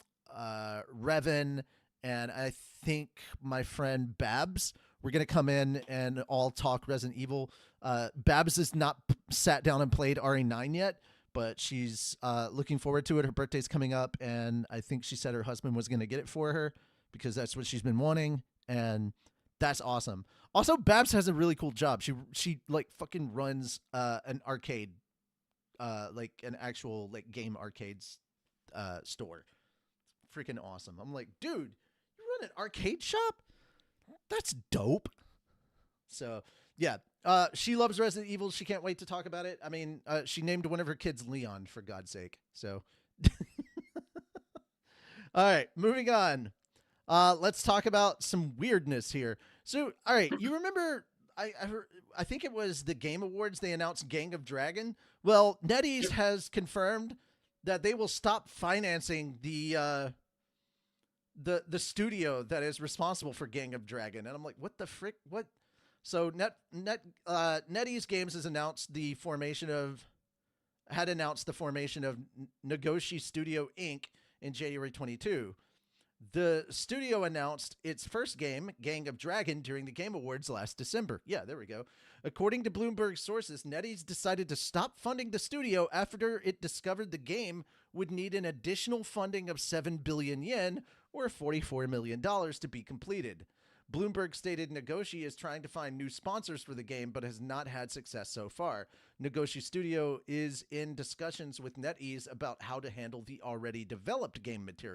and I think my friend Babs. We're going to come in and all talk Resident Evil. Babs has not sat down and played RE9 yet, but she's looking forward to it. Her birthday's coming up, and I think she said her husband was going to get it for her because that's what she's been wanting, and that's awesome. Also, Babs has a really cool job. She like fucking runs an arcade, like an actual like game arcades store. Freaking awesome. I'm like, dude, you run an arcade shop? That's dope. So yeah, she loves Resident Evil. She can't wait to talk about it. I mean, she named one of her kids Leon, for God's sake. So, all right, moving on. Let's talk about some weirdness here. So, all right, you remember? I think it was the Game Awards. They announced Gang of Dragon. Well, NetEase has confirmed that they will stop financing the studio that is responsible for Gang of Dragon. And I'm like, what the frick? What? So NetEase Games has announced the formation of Nagoshi Studio Inc. in January 22. The studio announced its first game, Gang of Dragon, during the Game Awards last December. Yeah, there we go. According to Bloomberg sources, NetEase decided to stop funding the studio after it discovered the game would need an additional funding of 7 billion yen, or $44 million, to be completed. Bloomberg stated Nagoshi is trying to find new sponsors for the game, but has not had success so far. Nagoshi Studio is in discussions with NetEase about how to handle the already developed game material.